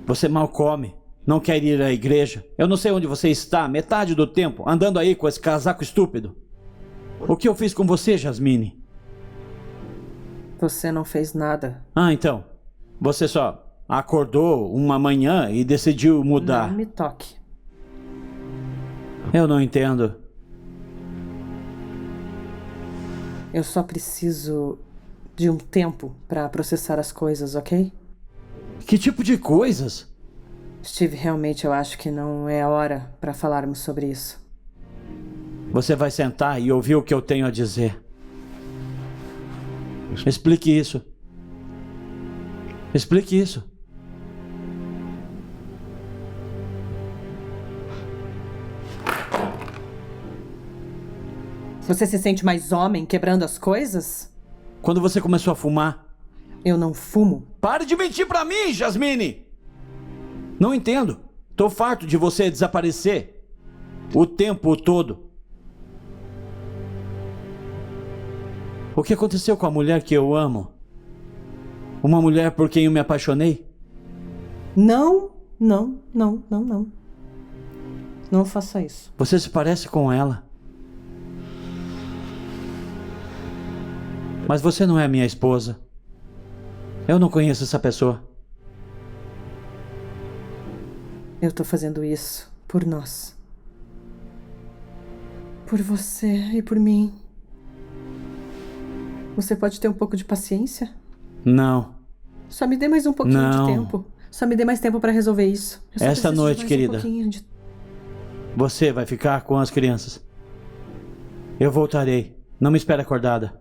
Você mal come. Não quer ir à igreja. Eu não sei onde você está, metade do tempo, andando aí com esse casaco estúpido. O que eu fiz com você, Jasmine? Você não fez nada. Ah, então. Você só acordou uma manhã e decidiu mudar. Não me toque. Eu não entendo. Eu só preciso de um tempo pra processar as coisas, ok? Que tipo de coisas? Steve, realmente eu acho que não é a hora pra falarmos sobre isso. Você vai sentar e ouvir o que eu tenho a dizer. Explique isso. Explique isso. Você se sente mais homem quebrando as coisas? Quando você começou a fumar? Eu não fumo. Pare de mentir pra mim, Jasmine! Não entendo. Tô farto de você desaparecer o tempo todo. O que aconteceu com a mulher que eu amo? Uma mulher por quem eu me apaixonei? Não. Não faça isso. Você se parece com ela. Mas você não é minha esposa. Eu não conheço essa pessoa. Eu tô fazendo isso por nós. Por você e por mim. Você pode ter um pouco de paciência? Não. Só me dê mais um pouquinho Não. de tempo. Só me dê mais tempo pra resolver isso. Eu só Esta preciso de noite, mais querida. Um pouquinho de... Você vai ficar com as crianças. Eu voltarei. Não me espere acordada.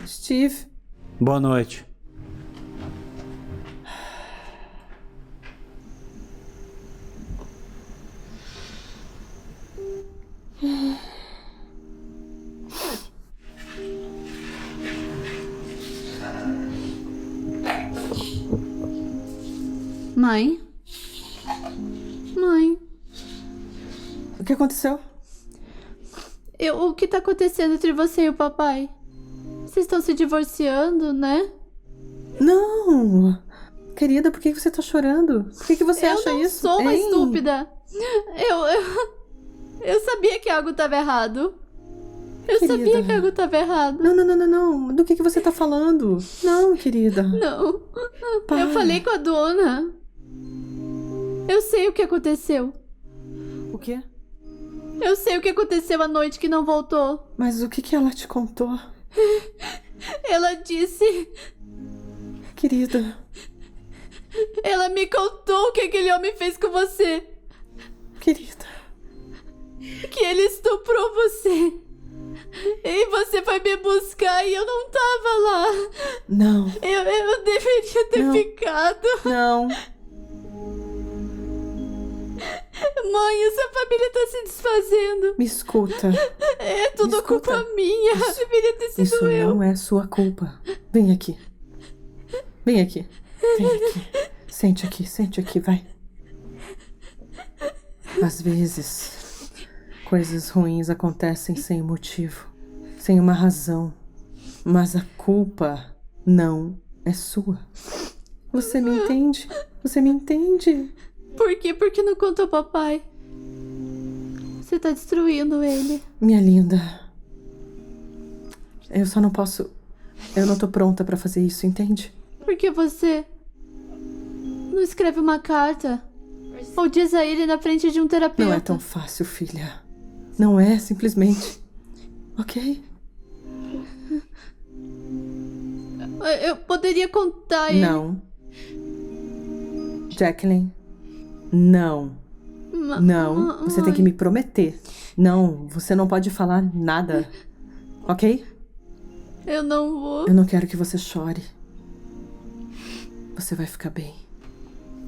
Steve. Boa noite. Mãe? Mãe? O que aconteceu? O que tá acontecendo entre você e o papai? Vocês estão se divorciando, né? Não! Querida, por que você tá chorando? Por que você acha isso? Eu não sou uma Hein? estúpida. Eu sabia que algo tava errado. Eu Querida. sabia que algo tava errado. Não. Do que você tá falando? Não, querida. Não. Para. Eu falei com a dona. Eu sei o que aconteceu. O quê? Eu sei o que aconteceu à noite que não voltou. Mas o que ela te contou? Ela disse... Querida. Ela me contou o que aquele homem fez com você. Querida. Que ele estuprou você. E você foi me buscar e eu não tava lá. Não. Eu deveria ter Não. ficado. Não. Mãe, essa família tá se desfazendo. Me escuta. É tudo Escuta. culpa minha. Deveria ter sido Isso eu. não é sua culpa. Vem aqui. Vem aqui. Vem aqui. Sente aqui, vai. Às vezes, coisas ruins acontecem sem motivo, sem uma razão. Mas a culpa não é sua. Você me entende? Você me entende? Por quê? Por que não contou ao papai? Você tá destruindo ele. Minha linda. Eu só não posso... Eu não tô pronta pra fazer isso, entende? Por que você não escreve uma carta? Ou diz a ele na frente de um terapeuta? Não é tão fácil, filha. Não é, simplesmente. Ok? Eu poderia contar ele. Não. Jacqueline. Não. Não. Você tem que me prometer. Não, você não pode falar nada. Ok? Eu não vou. Eu não quero que você chore. Você vai ficar bem.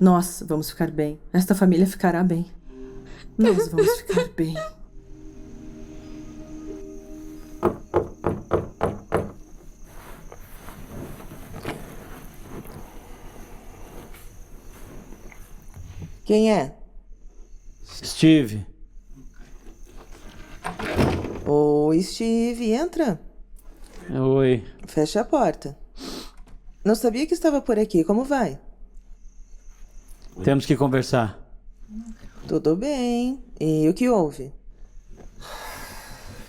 Nós vamos ficar bem. Esta família ficará bem. Nós vamos ficar bem. Quem é? Steve, Oi, Steve, entra. oi. Fecha a porta. Não sabia que estava por aqui. Como vai? Temos que conversar. Tudo bem. E o que houve?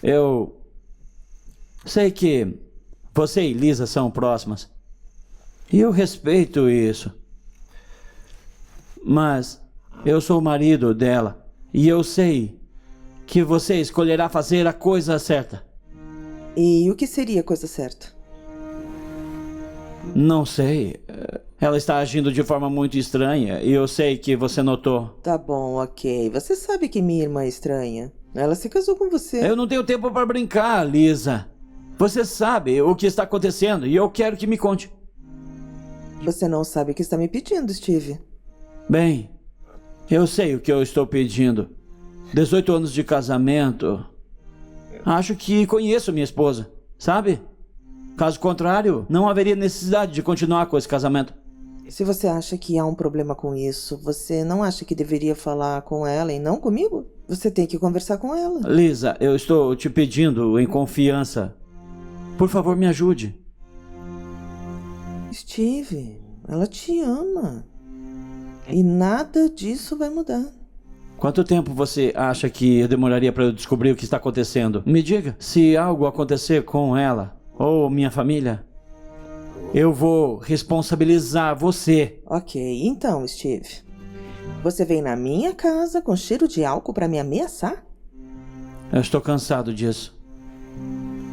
Eu sei que você e Lisa são próximas. E eu respeito isso. Mas eu sou o marido dela. E eu sei que você escolherá fazer a coisa certa. E o que seria a coisa certa? Não sei. Ela está agindo de forma muito estranha. E eu sei que você notou. Tá bom, ok. Você sabe que minha irmã é estranha. Ela se casou com você. Eu não tenho tempo para brincar, Lisa. Você sabe o que está acontecendo e eu quero que me conte. Você não sabe o que está me pedindo, Steve. Bem, eu sei o que eu estou pedindo. 18 anos de casamento. Acho que conheço minha esposa, sabe? Caso contrário, não haveria necessidade de continuar com esse casamento. Se você acha que há um problema com isso, você não acha que deveria falar com ela e não comigo? Você tem que conversar com ela. Lisa, eu estou te pedindo em confiança. Por favor, me ajude. Steve, ela te ama. E nada disso vai mudar. Quanto tempo você acha que demoraria para eu descobrir o que está acontecendo? Me diga, se algo acontecer com ela ou minha família, eu vou responsabilizar você. Ok, então, Steve. Você vem na minha casa com cheiro de álcool pra me ameaçar? Eu estou cansado disso.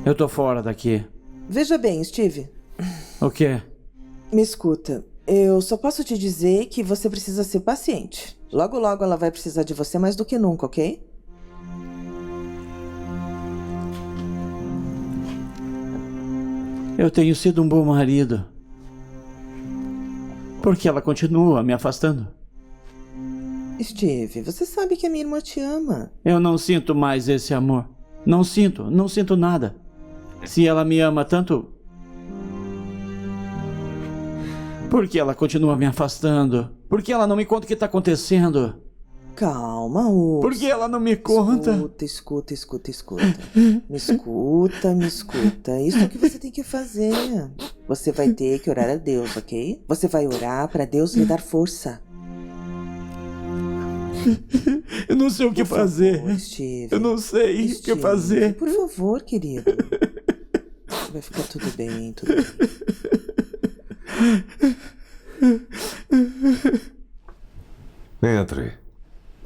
Eu tô fora daqui. Veja bem, Steve. O quê? Me escuta. Eu só posso te dizer que você precisa ser paciente. Logo, logo ela vai precisar de você mais do que nunca, ok? Eu tenho sido um bom marido. Por que ela continua me afastando? Steve, você sabe que a minha irmã te ama. Eu não sinto mais esse amor. Não sinto nada. Se ela me ama tanto, por que ela continua me afastando? Por que ela não me conta o que está acontecendo? Calma, urso. Por que ela não me conta? Escuta. Me escuta. É isso que você tem que fazer. Você vai ter que orar a Deus, ok? Você vai orar para Deus lhe dar força. Eu não sei o que fazer. Favor, Steve. Eu não sei o que fazer. Por favor, querido. Vai ficar tudo bem, tudo bem. Entre.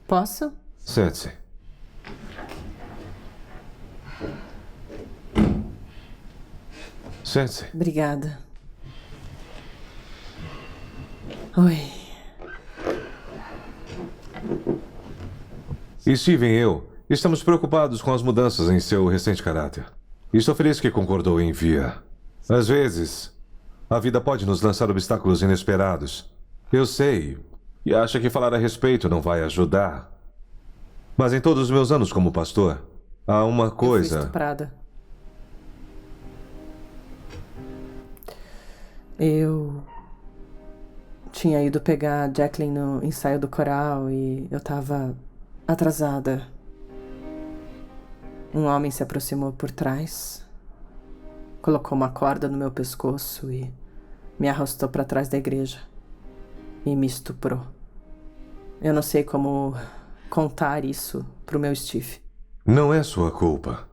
Posso? Sente-se. Sente-se. Obrigada. Oi. E Steven e eu estamos preocupados com as mudanças em seu recente caráter. Estou feliz que concordou em vir. Às vezes, a vida pode nos lançar obstáculos inesperados. Eu sei, e acha que falar a respeito não vai ajudar. Mas em todos os meus anos como pastor, há uma Eu fui coisa... estuprada. Eu tinha ido pegar a Jacqueline no ensaio do coral e eu tava atrasada. Um homem se aproximou por trás, colocou uma corda no meu pescoço e me arrastou para trás da igreja e me estuprou. Eu não sei como contar isso pro meu Steve. Não é sua culpa.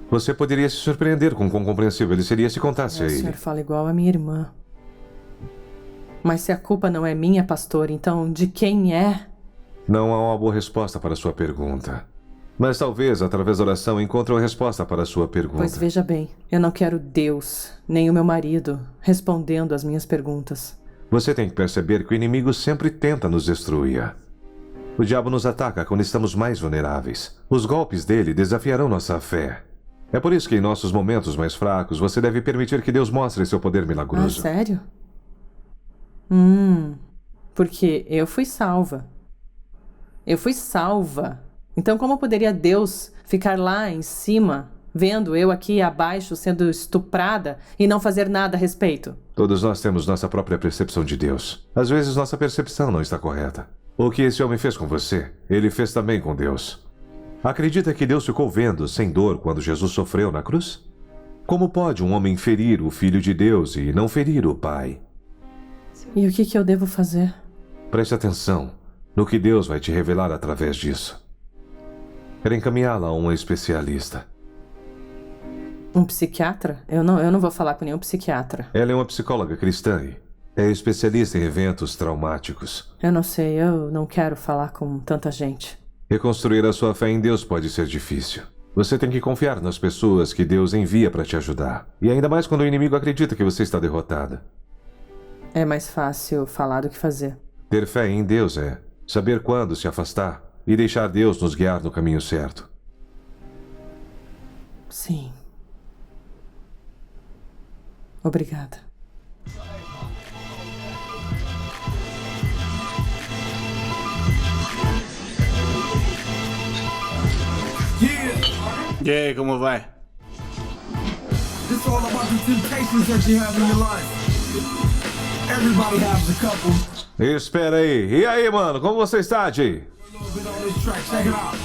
Você poderia se surpreender com quão compreensível ele seria se contasse a O ele. senhor fala igual a minha irmã. Mas se a culpa não é minha, pastor, então de quem é? Não há uma boa resposta para a sua pergunta. Mas talvez, através da oração, encontre uma resposta para a sua pergunta. Pois veja bem, eu não quero Deus, nem o meu marido, respondendo às minhas perguntas. Você tem que perceber que o inimigo sempre tenta nos destruir. O diabo nos ataca quando estamos mais vulneráveis. Os golpes dele desafiarão nossa fé. É por isso que em nossos momentos mais fracos, você deve permitir que Deus mostre seu poder milagroso. Ah, sério? Porque eu fui salva. Eu fui salva. Então como poderia Deus ficar lá em cima, vendo eu aqui abaixo sendo estuprada e não fazer nada a respeito? Todos nós temos nossa própria percepção de Deus. Às vezes nossa percepção não está correta. O que esse homem fez com você, ele fez também com Deus. Acredita que Deus ficou vendo sem dor quando Jesus sofreu na cruz? Como pode um homem ferir o Filho de Deus e não ferir o Pai? E o que eu devo fazer? Preste atenção no que Deus vai te revelar através disso. Quero encaminhá-la a um especialista. Um psiquiatra? Eu não vou falar com nenhum psiquiatra. Ela é uma psicóloga cristã e é especialista em eventos traumáticos. Eu não sei, eu não quero falar com tanta gente. Reconstruir a sua fé em Deus pode ser difícil. Você tem que confiar nas pessoas que Deus envia para te ajudar. E ainda mais quando o inimigo acredita que você está derrotada. É mais fácil falar do que fazer. Ter fé em Deus é saber quando se afastar e deixar Deus nos guiar no caminho certo. Sim. Obrigada. E aí, como vai? It's all about the temptations that you have in your life. Everybody has a couple. Espera aí. E aí, mano? Como você está, Jay? A little bit on this track. Check it out.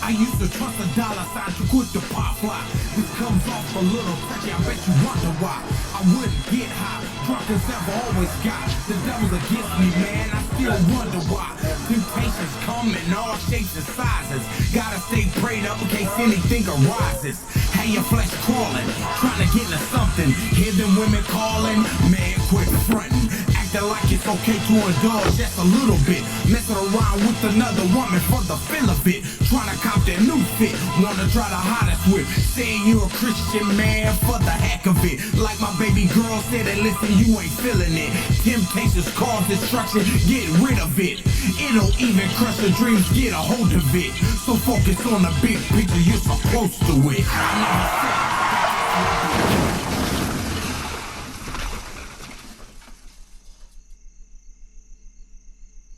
I used to trust a dollar sign to quit the pop fly. This comes off a little touchy. I bet you wonder why I wouldn't get high. Drunk as ever always got. The devil's against me, man. I still wonder why. Temptations come in all shapes and sizes. Gotta stay prayed up in case anything arises. Have your flesh crawling, trying to get into something. Hear them women calling, man, quit fronting. Acting like it's okay to indulge just a little bit. Messing around with another woman for the feel of it. Trying to cop that new fit, wanna try the hottest whip. Saying you a Christian man for the heck of it. Like my baby girl said, and listen, you ain't feeling it. Temptations cause destruction, get rid of it. It'll even crush your dreams, get a hold of it. So focus on the big picture, you're supposed to it.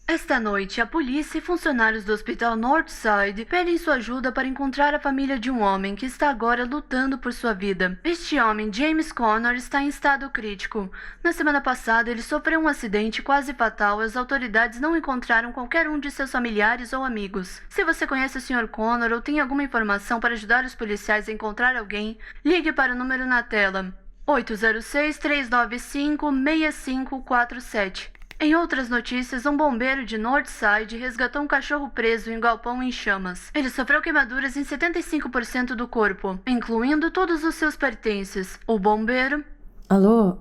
Esta Nesta noite, a polícia e funcionários do Hospital Northside pedem sua ajuda para encontrar a família de um homem que está agora lutando por sua vida. Este homem, James Connor, está em estado crítico. Na semana passada, ele sofreu um acidente quase fatal e as autoridades não encontraram qualquer um de seus familiares ou amigos. Se você conhece o Sr. Connor ou tem alguma informação para ajudar os policiais a encontrar alguém, ligue para o número na tela: 806-395-6547. Em outras notícias, um bombeiro de Northside resgatou um cachorro preso em um galpão em chamas. Ele sofreu queimaduras em 75% do corpo, incluindo todos os seus pertences. O bombeiro Alô,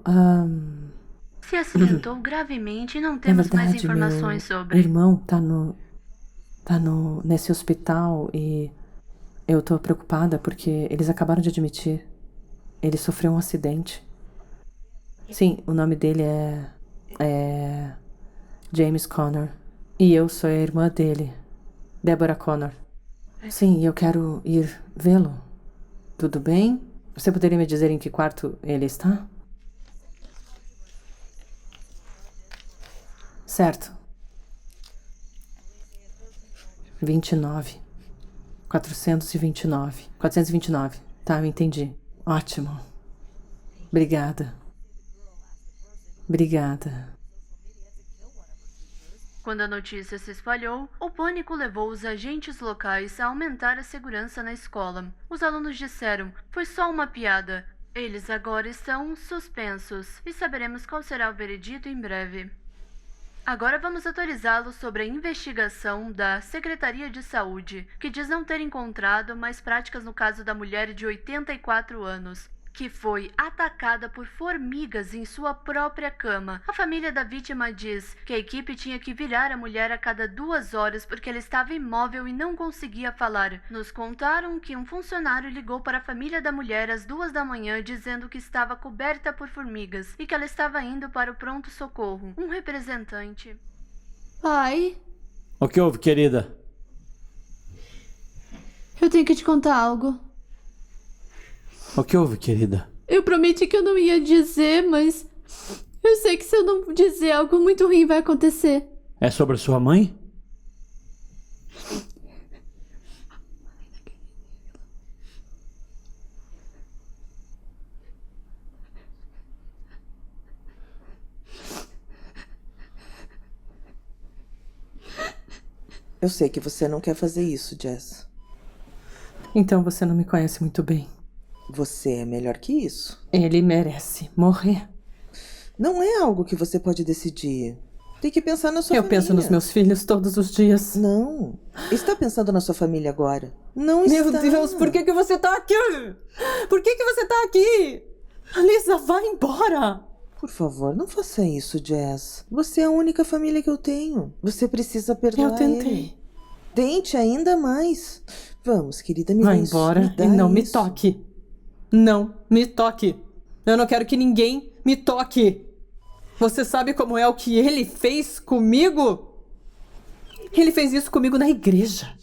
se acidentou gravemente e não na temos verdade, mais informações meu sobre. irmão tá nesse hospital e eu tô preocupada porque eles acabaram de admitir. Ele sofreu um acidente. Sim, o nome dele é James Connor. E eu sou a irmã dele, Deborah Connor. Sim, eu quero ir vê-lo. Tudo bem? Você poderia me dizer em que quarto ele está? Certo. 29. 429. 429. Tá, eu entendi. Ótimo. Obrigada. Obrigada. Quando a notícia se espalhou, o pânico levou os agentes locais a aumentar a segurança na escola. Os alunos disseram: foi só uma piada. Eles agora estão suspensos e saberemos qual será o veredito em breve. Agora vamos atualizá-los sobre a investigação da Secretaria de Saúde, que diz não ter encontrado mais práticas no caso da mulher de 84 anos, que foi atacada por formigas em sua própria cama. A família da vítima diz que a equipe tinha que virar a mulher a cada 2 horas porque ela estava imóvel e não conseguia falar. Nos contaram que um funcionário ligou para a família da mulher às 2 da manhã dizendo que estava coberta por formigas e que ela estava indo para o pronto-socorro. Um representante... Pai, O que houve, querida? eu tenho que te contar algo. O que houve, querida? Eu prometi que eu não ia dizer, mas eu sei que se eu não dizer, algo muito ruim vai acontecer. É sobre a sua mãe? Eu sei que você não quer fazer isso, Jess. Então você não me conhece muito bem. Você é melhor que isso. Ele merece morrer. Não é algo que você pode decidir. Tem que pensar na sua Eu família. penso nos meus filhos todos os dias. Não. Está pensando na sua família agora. Não Meu está. Deus, por que você tá aqui? Por que você tá aqui? Lisa, vai embora. Por favor, não faça isso, Jess. Você é a única família que eu tenho. Você precisa perdoar Eu tentei. ele. Tente ainda mais. Vamos, querida, me Vai dá isso, embora me dá e não me isso. toque. Não me toque. Eu não quero que ninguém me toque. Você sabe como é o que ele fez comigo? Ele fez isso comigo na igreja.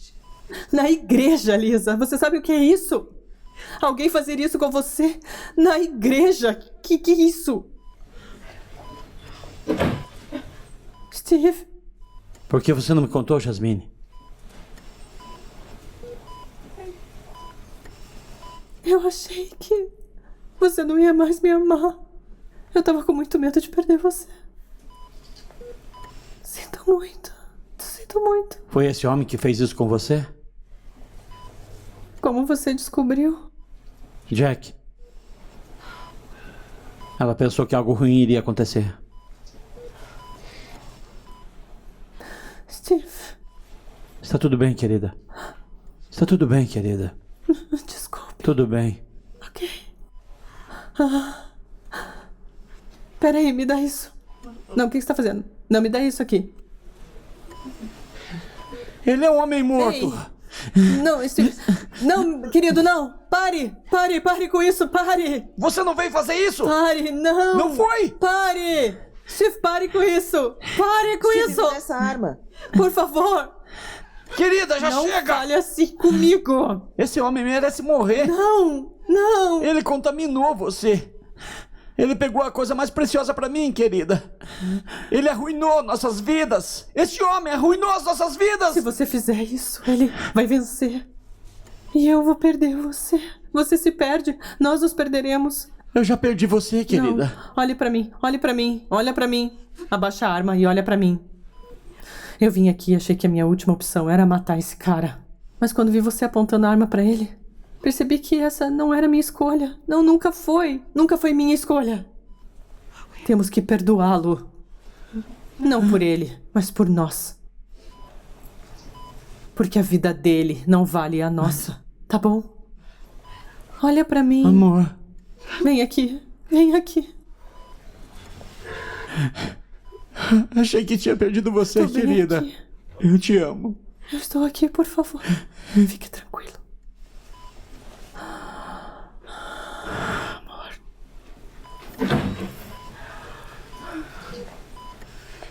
Na igreja, Lisa. Você sabe o que é isso? Alguém fazer isso com você na igreja. Que é isso? Steve? Por que você não me contou, Jasmine? Eu achei que você não ia mais me amar. Eu tava com muito medo de perder você. Sinto muito. Sinto muito. Foi esse homem que fez isso com você? Como você descobriu? Jack. Ela pensou que algo ruim iria acontecer. Steve. Está tudo bem, querida. Está tudo bem, querida. Desculpe. Tudo bem. Ok. Peraí, me dá isso. Não, o que você tá fazendo? Não, me dá isso aqui. Ele é um homem morto. Ei. Não, Steve. Não, querido, não. Pare com isso, pare. Você não veio fazer isso? Pare, não. Não foi? Pare. Steve, pare com isso. Pare com Steve, isso. me dá essa arma. Por favor. Querida, já Não chega! fale assim comigo. Esse homem merece morrer. Não. Ele contaminou você. Ele pegou a coisa mais preciosa pra mim, querida. Ele arruinou nossas vidas. Este homem arruinou as nossas vidas. Se você fizer isso, ele vai vencer. E eu vou perder você. Você se perde, nós nos perderemos. Eu já perdi você, querida. Não. Olhe pra mim, olhe pra mim, olha pra mim. Abaixa a arma e olha pra mim. Eu vim aqui e achei que a minha última opção era matar esse cara. Mas quando vi você apontando a arma pra ele, percebi que essa não era minha escolha. Não, nunca foi. Nunca foi minha escolha. Temos que perdoá-lo. Não por ele, mas por nós. Porque a vida dele não vale a nossa. Tá bom? Olha pra mim. Amor. Vem aqui. Vem aqui. Achei que tinha perdido você, querida. Aqui. Eu te amo. Eu estou aqui, por favor. Fique tranquilo.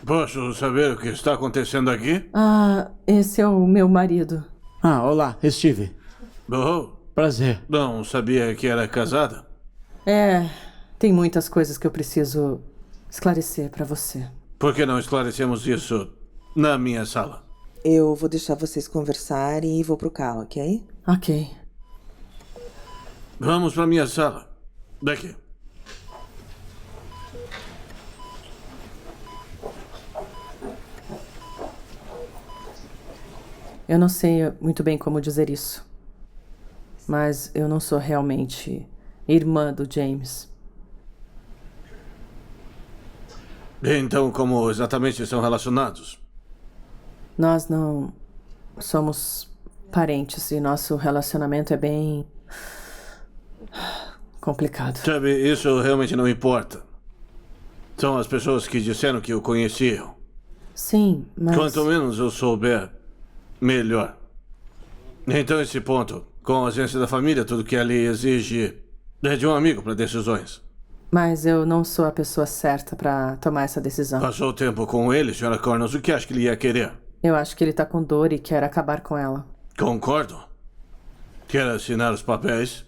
Posso saber o que está acontecendo aqui? Ah, esse é o meu marido. Ah, olá, Steve. Oh, Prazer. não sabia que era casada? Tem muitas coisas que eu preciso esclarecer pra você. Por que não esclarecemos isso na minha sala? Eu vou deixar vocês conversarem e vou pro carro, ok? Ok. Vamos pra minha sala. Daqui. Eu não sei muito bem como dizer isso. Mas eu não sou realmente irmã do James. Então, como exatamente estão relacionados? Nós não somos parentes e nosso relacionamento é bem complicado. Sabe, isso realmente não importa. São as pessoas que disseram que o conheciam. Sim, mas... Quanto menos eu souber, melhor. Então, esse ponto, com a ausência da família, tudo que a lei exige é de um amigo para decisões. Mas eu não sou a pessoa certa pra tomar essa decisão. Passou tempo com ele, Sra. Connors, o que acha que ele ia querer? Eu acho que ele tá com dor e quer acabar com ela. Concordo. Quer assinar os papéis?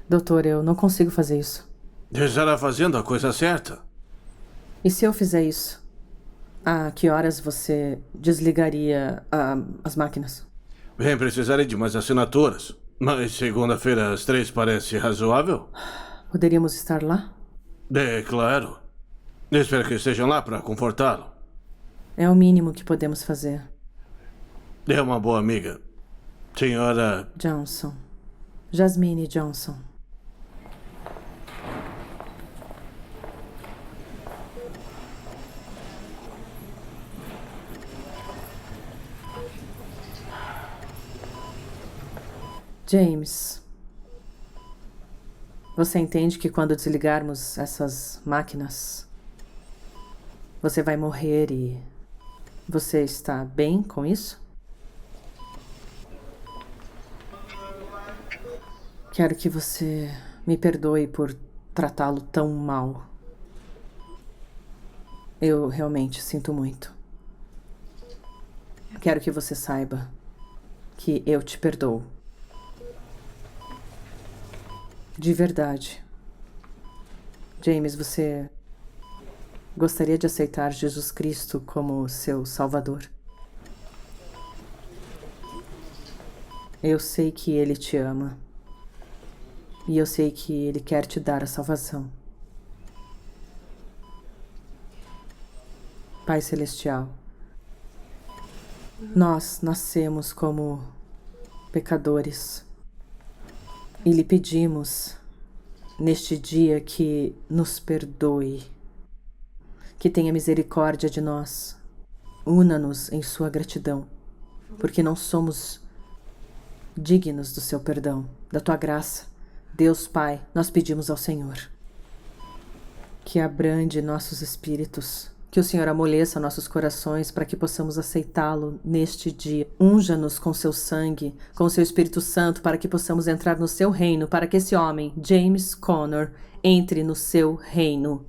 Doutor, eu não consigo fazer isso. Estará fazendo a coisa certa. E se eu fizer isso? A que horas você desligaria as máquinas? Bem, precisarei de mais assinaturas. Mas segunda-feira às 3 parece razoável? Poderíamos estar lá? É claro. Espero que estejam lá para confortá-lo. É o mínimo que podemos fazer. É uma boa amiga. Senhora... Johnson. Jasmine Johnson. James, você entende que quando desligarmos essas máquinas, você vai morrer e você está bem com isso? Quero que você me perdoe por tratá-lo tão mal. Eu realmente sinto muito. Quero que você saiba que eu te perdoo. De verdade. James, você gostaria de aceitar Jesus Cristo como seu Salvador? Eu sei que Ele te ama. E eu sei que Ele quer te dar a salvação. Pai Celestial, nós nascemos como pecadores. E lhe pedimos, neste dia, que nos perdoe, que tenha misericórdia de nós. Una-nos em sua gratidão, porque não somos dignos do seu perdão, da tua graça. Deus Pai, nós pedimos ao Senhor que abrande nossos espíritos, que o Senhor amoleça nossos corações para que possamos aceitá-lo neste dia. Unja-nos com seu sangue, com seu Espírito Santo, para que possamos entrar no seu reino, para que esse homem, James Connor, entre no seu reino.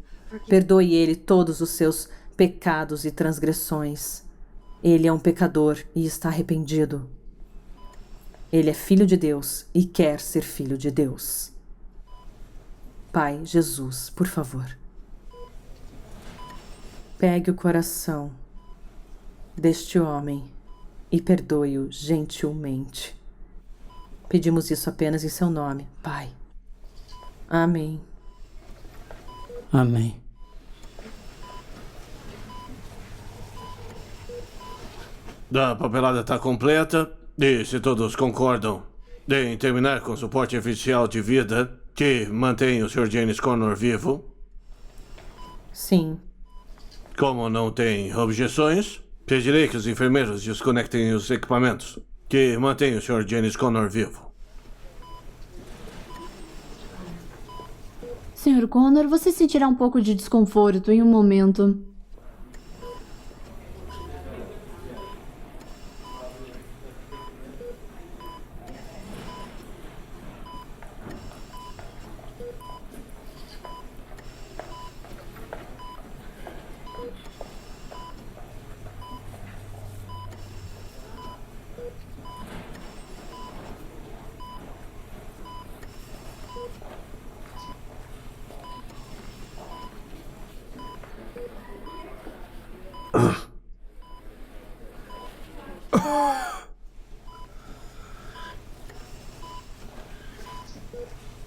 Perdoe ele todos os seus pecados e transgressões. Ele é um pecador e está arrependido. Ele é filho de Deus e quer ser filho de Deus. Pai, Jesus, por favor. Pegue o coração deste homem e perdoe-o gentilmente. Pedimos isso apenas em seu nome, Pai. Amém. Amém. A papelada está completa e, se todos concordam em terminar com o suporte oficial de vida que mantém o Sr. James Connor vivo. Sim. Como não tem objeções, pedirei que os enfermeiros desconectem os equipamentos que mantêm o Sr. James Connor vivo. Sr. Connor, você sentirá um pouco de desconforto em um momento.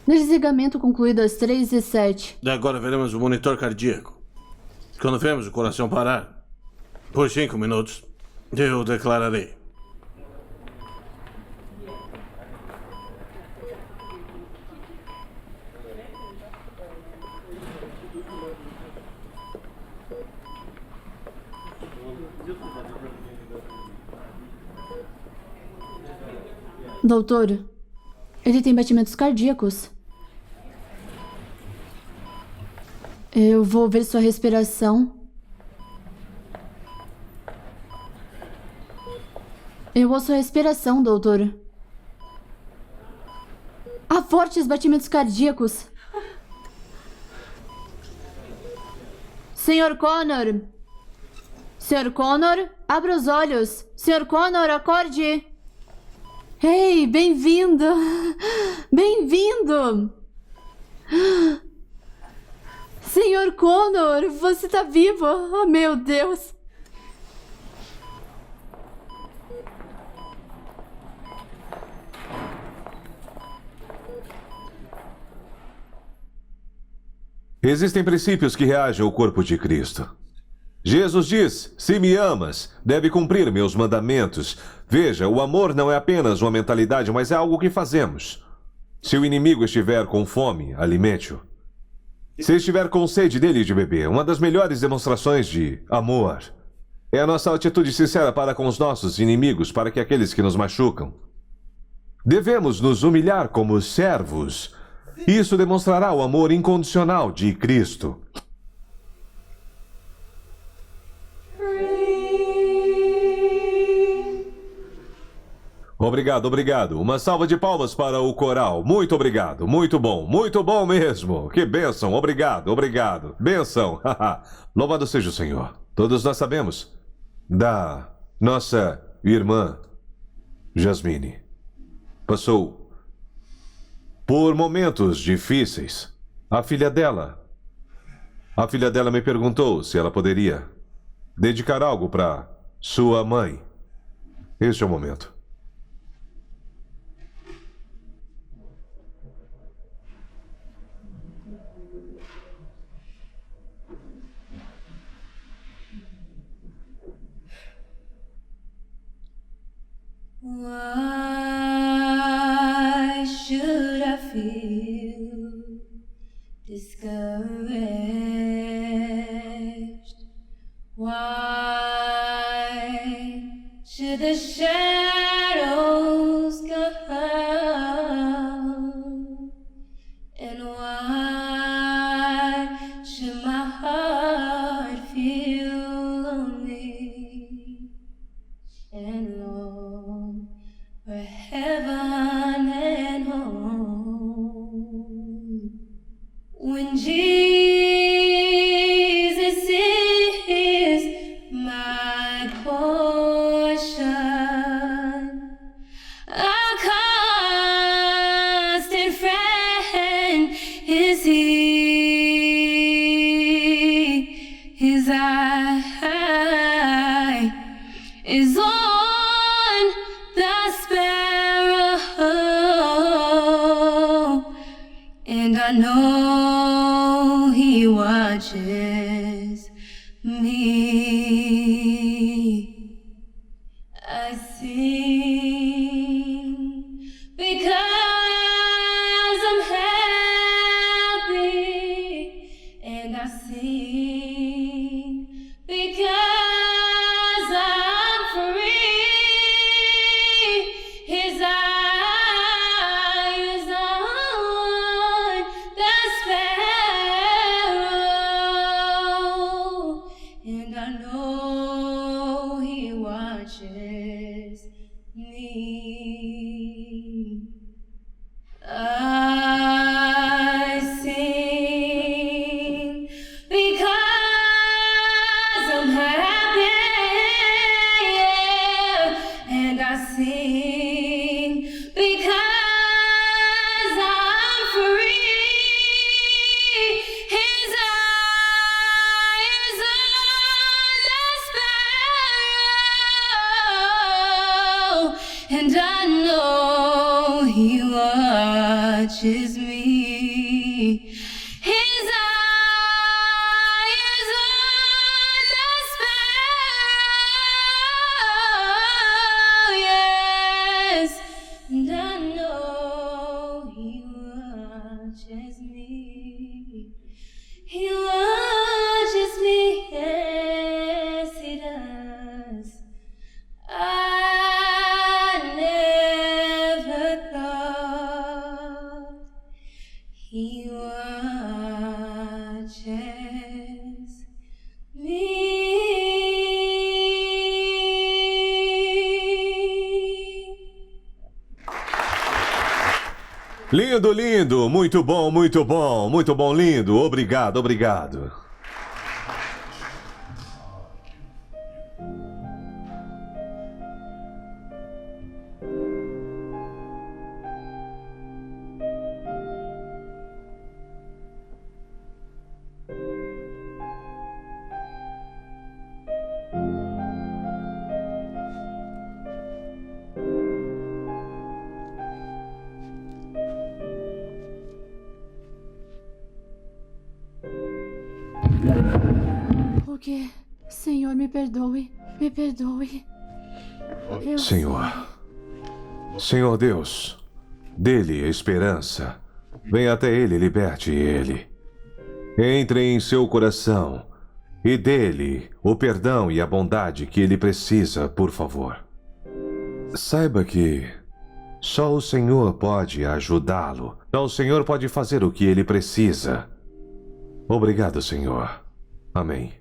Desligamento concluído às 3h07. Agora veremos o monitor cardíaco. Quando vemos o coração parar, por 5 minutos, eu declararei. Doutor, ele tem batimentos cardíacos. Eu vou ver sua respiração. Eu ouço a respiração, doutor. Há fortes batimentos cardíacos. Sr. Connor! Sr. Connor, abra os olhos. Sr. Connor, acorde! Ei, bem-vindo! Bem-vindo! Sr. Connor, você tá vivo! Oh, meu Deus! Existem princípios que reagem ao corpo de Cristo. Jesus diz: se me amas, deve cumprir meus mandamentos. Veja, o amor não é apenas uma mentalidade, mas é algo que fazemos. Se o inimigo estiver com fome, alimente-o. Se estiver com sede, dele de beber. Uma das melhores demonstrações de amor é a nossa atitude sincera para com os nossos inimigos, para que aqueles que nos machucam. Devemos nos humilhar como servos. Isso demonstrará o amor incondicional de Cristo. Obrigado, obrigado. Uma salva de palmas para o coral. Muito obrigado. Muito bom mesmo. Que bênção. Obrigado, obrigado. Bênção. Louvado seja o Senhor. Todos nós sabemos da nossa irmã Jasmine. Passou por momentos difíceis. A filha dela me perguntou se ela poderia dedicar algo para sua mãe. Este é o momento. Why should I feel discouraged? Why should the shadows come? And why should my heart feel lonely and long for heaven and home? When Jesus is my portion, a constant friend is He. know He watches me. I sing because I'm happy, and I sing because I'm free. His eyes on the sparrow, and I know He watches me. I sing because I'm happy, yeah, and I sing because I'm free. His eyes on the sparrow, and I know He watches me. His eyes on the sparrow, yes, and I know He watches me. He watches me, yes, He does. I never thought He watches me. Lindo, lindo. Muito bom, muito bom. Muito bom, lindo. Obrigado, obrigado. O quê? Senhor, me perdoe. Me perdoe. Eu Senhor. Senhor Deus, dê-lhe a esperança. Venha até ele, liberte ele. Entre em seu coração e dê-lhe o perdão e a bondade que ele precisa, por favor. Saiba que só o Senhor pode ajudá-lo. Só o Senhor pode fazer o que ele precisa. Obrigado, Senhor. Amém.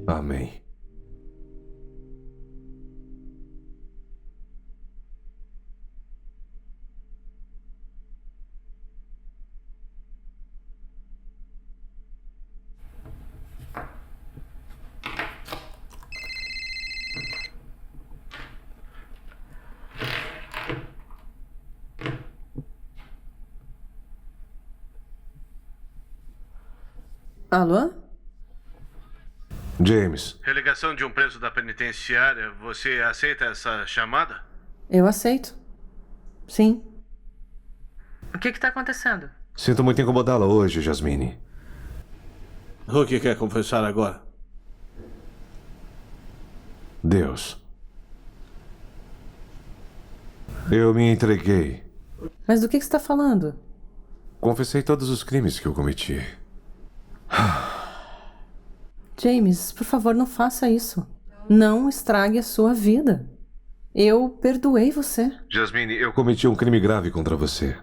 Amém. Alô? James, Religação de um preso da penitenciária. Você aceita essa chamada? Eu aceito. Sim. O que está acontecendo? sinto muito incomodá-la hoje, Jasmine. O que quer confessar agora? Deus. Eu me entreguei. Mas do que você está falando? Confessei todos os crimes que eu cometi. James, por favor, não faça isso. Não estrague a sua vida. Eu perdoei você. Jasmine, eu cometi um crime grave contra você.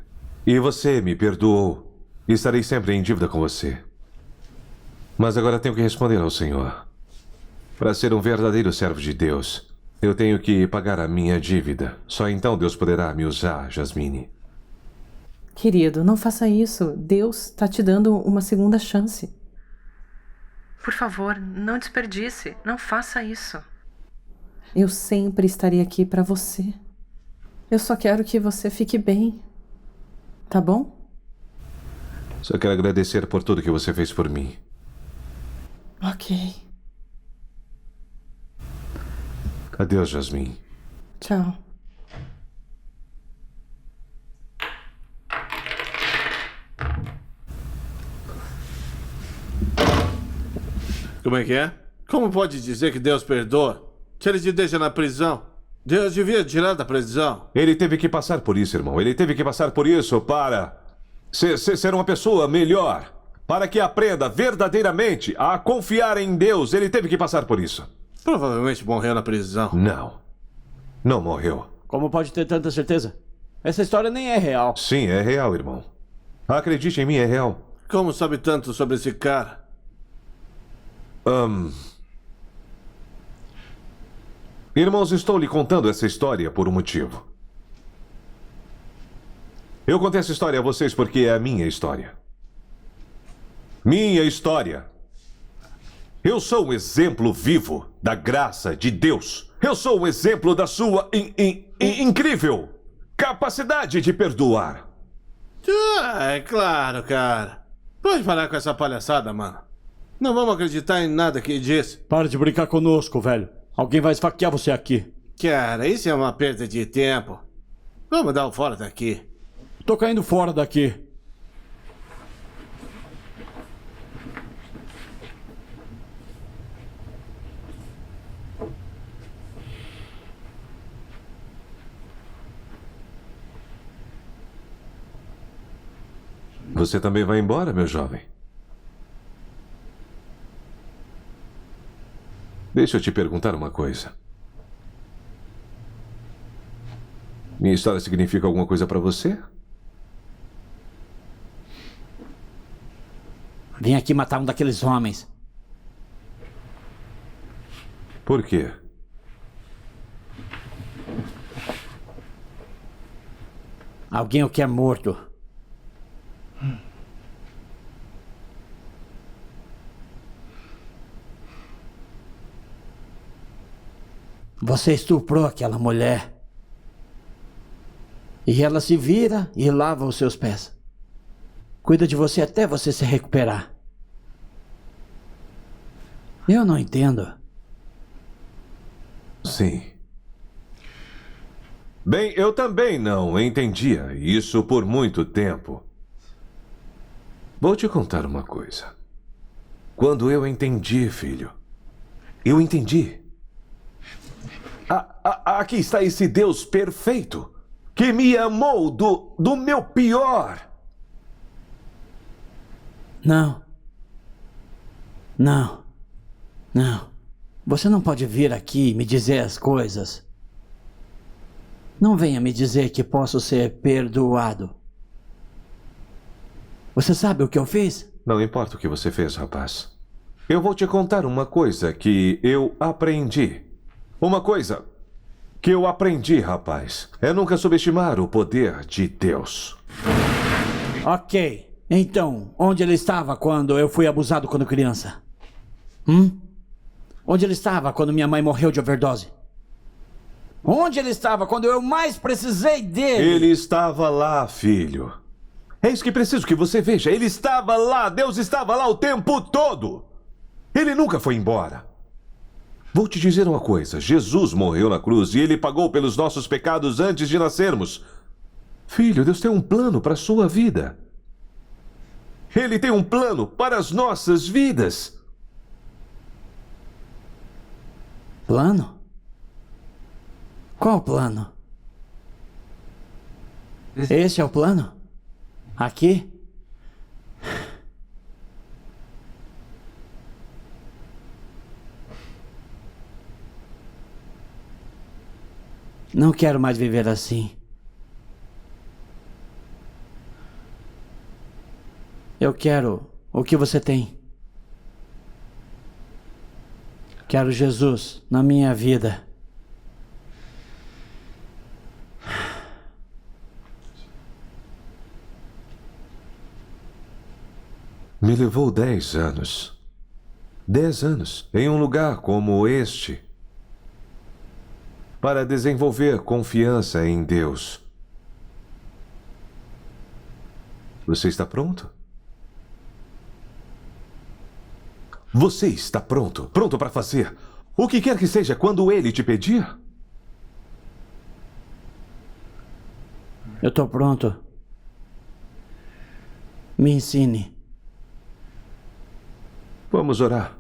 E você me perdoou. E estarei sempre em dívida com você. Mas agora tenho que responder ao Senhor. Para ser um verdadeiro servo de Deus, eu tenho que pagar a minha dívida. Só então Deus poderá me usar, Jasmine. Querido, não faça isso. Deus está te dando uma segunda chance. Por favor, não desperdice. Não faça isso. Eu sempre estarei aqui para você. Eu só quero que você fique bem. Tá bom? Só quero agradecer por tudo que você fez por mim. Ok. Adeus, Jasmine. Tchau. Como é que é? Como pode dizer que Deus perdoa se ele te deixa na prisão? Deus devia tirar da prisão. Ele teve que passar por isso, irmão. Ele teve que passar por isso para ser uma pessoa melhor. Para que aprenda verdadeiramente a confiar em Deus. Ele teve que passar por isso. Provavelmente morreu na prisão. Não. Não morreu. Como pode ter tanta certeza? Essa história nem é real. Sim, é real, irmão. Acredite em mim, é real. Como sabe tanto sobre esse cara? Irmãos, estou lhe contando essa história por um motivo. Eu contei essa história a vocês porque é a minha história. Minha história. Eu sou um exemplo vivo da graça de Deus. Eu sou um exemplo da sua incrível capacidade de perdoar. É claro, cara. Pode parar com essa palhaçada, mano. Não vamos acreditar em nada que disse. Para de brincar conosco, velho. Alguém vai esfaquear você aqui. Cara, isso é uma perda de tempo. Vamos dar o fora daqui. Tô caindo fora daqui. Você também vai embora, meu jovem? Deixa eu te perguntar uma coisa. Minha história significa alguma coisa pra você? Vim aqui matar um daqueles homens. Por quê? Alguém o quer morto. Você estuprou aquela mulher. E ela se vira e lava os seus pés. Cuida de você até você se recuperar. Eu não entendo. Sim. Bem, eu também não entendia isso por muito tempo. Vou te contar uma coisa. Quando eu entendi, filho, eu entendi. Aqui está esse Deus perfeito que me amou do meu pior. Não. Não. Não. Você não pode vir aqui e me dizer as coisas. Não venha me dizer que posso ser perdoado. Você sabe o que eu fiz? Não importa o que você fez, rapaz. Eu vou te contar uma coisa que eu aprendi. Uma coisa que eu aprendi, rapaz, é nunca subestimar o poder de Deus. Ok. Então, onde ele estava quando eu fui abusado quando criança? Onde ele estava quando minha mãe morreu de overdose? Onde ele estava quando eu mais precisei dele? Ele estava lá, filho. É isso que preciso que você veja. Ele estava lá. Deus estava lá o tempo todo. Ele nunca foi embora. Vou te dizer uma coisa. Jesus morreu na cruz e ele pagou pelos nossos pecados antes de nascermos. Filho, Deus tem um plano para a sua vida. Ele tem um plano para as nossas vidas. Plano? Qual plano? Esse é o plano? Aqui? Não quero mais viver assim. Eu quero o que você tem. Quero Jesus na minha vida. Me levou 10 anos. 10 anos em um lugar como este para desenvolver confiança em Deus. Você está pronto? Você está pronto? Pronto para fazer o que quer que seja quando Ele te pedir? Eu estou pronto. Me ensine. Vamos orar.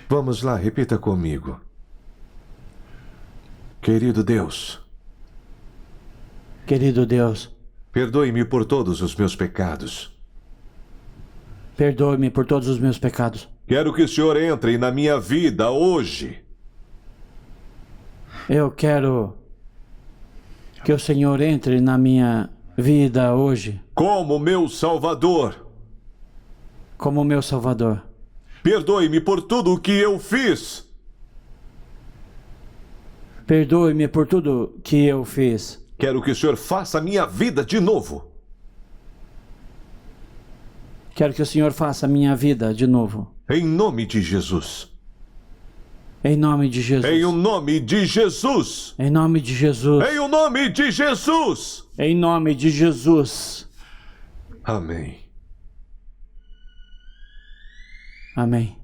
Vamos lá, repita comigo. Querido Deus. Querido Deus, Perdoe-me por todos os meus pecados. perdoe-me por todos os meus pecados. Quero que o Senhor entre na minha vida hoje. Eu quero que o Senhor entre na minha vida hoje Como meu Salvador. como meu Salvador. Perdoe-me por tudo o que eu fiz. Perdoe-me por tudo que eu fiz. Quero que o Senhor faça a minha vida de novo. Quero que o Senhor faça a minha vida de novo. Em nome de Jesus. Em nome de Jesus. Em o nome de Jesus. Em nome de Jesus. Em o nome de Jesus. Em nome de Jesus. Amém. Amém.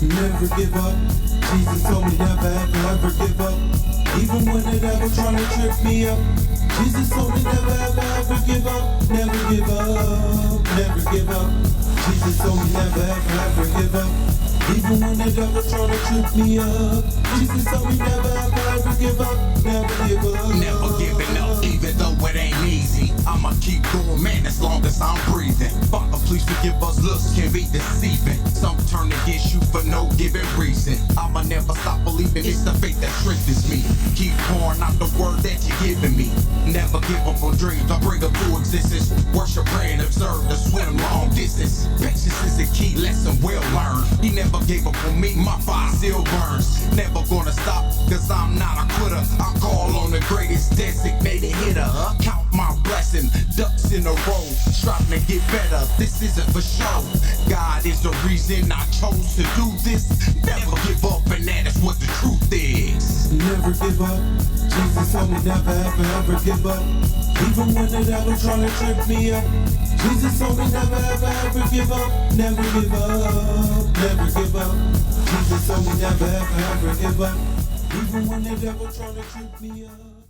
Never give up. Jesus told me never ever ever give up. Even when the devil trying to trip me up. Jesus told me never ever ever give up. Never give up. Never give up. Jesus told me never ever ever give up. Even when the devil trying to trip me up. Jesus told me never ever ever give up. Never give up. Never giving up, even though it ain't easy. I'ma keep going, man, as long as I'm breathing. Father, please forgive us, looks can be deceiving. Some turn against you for no given reason. I'ma never stop believing, it's the faith that strengthens me. Keep pouring out the word that you're giving me. Never give up on dreams, I bring them to existence. Worship, pray, and observe the swim long distance. Patience is a key lesson well learned. He never gave up on me, my fire still burns. Never gonna stop, cause I'm not a quitter. I call on the greatest designated hitter. Count my blessing, ducks in a row. Striving to get better, this isn't for show. God is the reason I chose to do this. Never give up, and that is what the truth is. Never give up. Jesus told me never ever ever give up. Even when the devil trying to trip me up. Jesus told me never ever ever give up. Never give up. Never give up. Jesus told me never ever ever give up. Even when the devil trying to trip me up.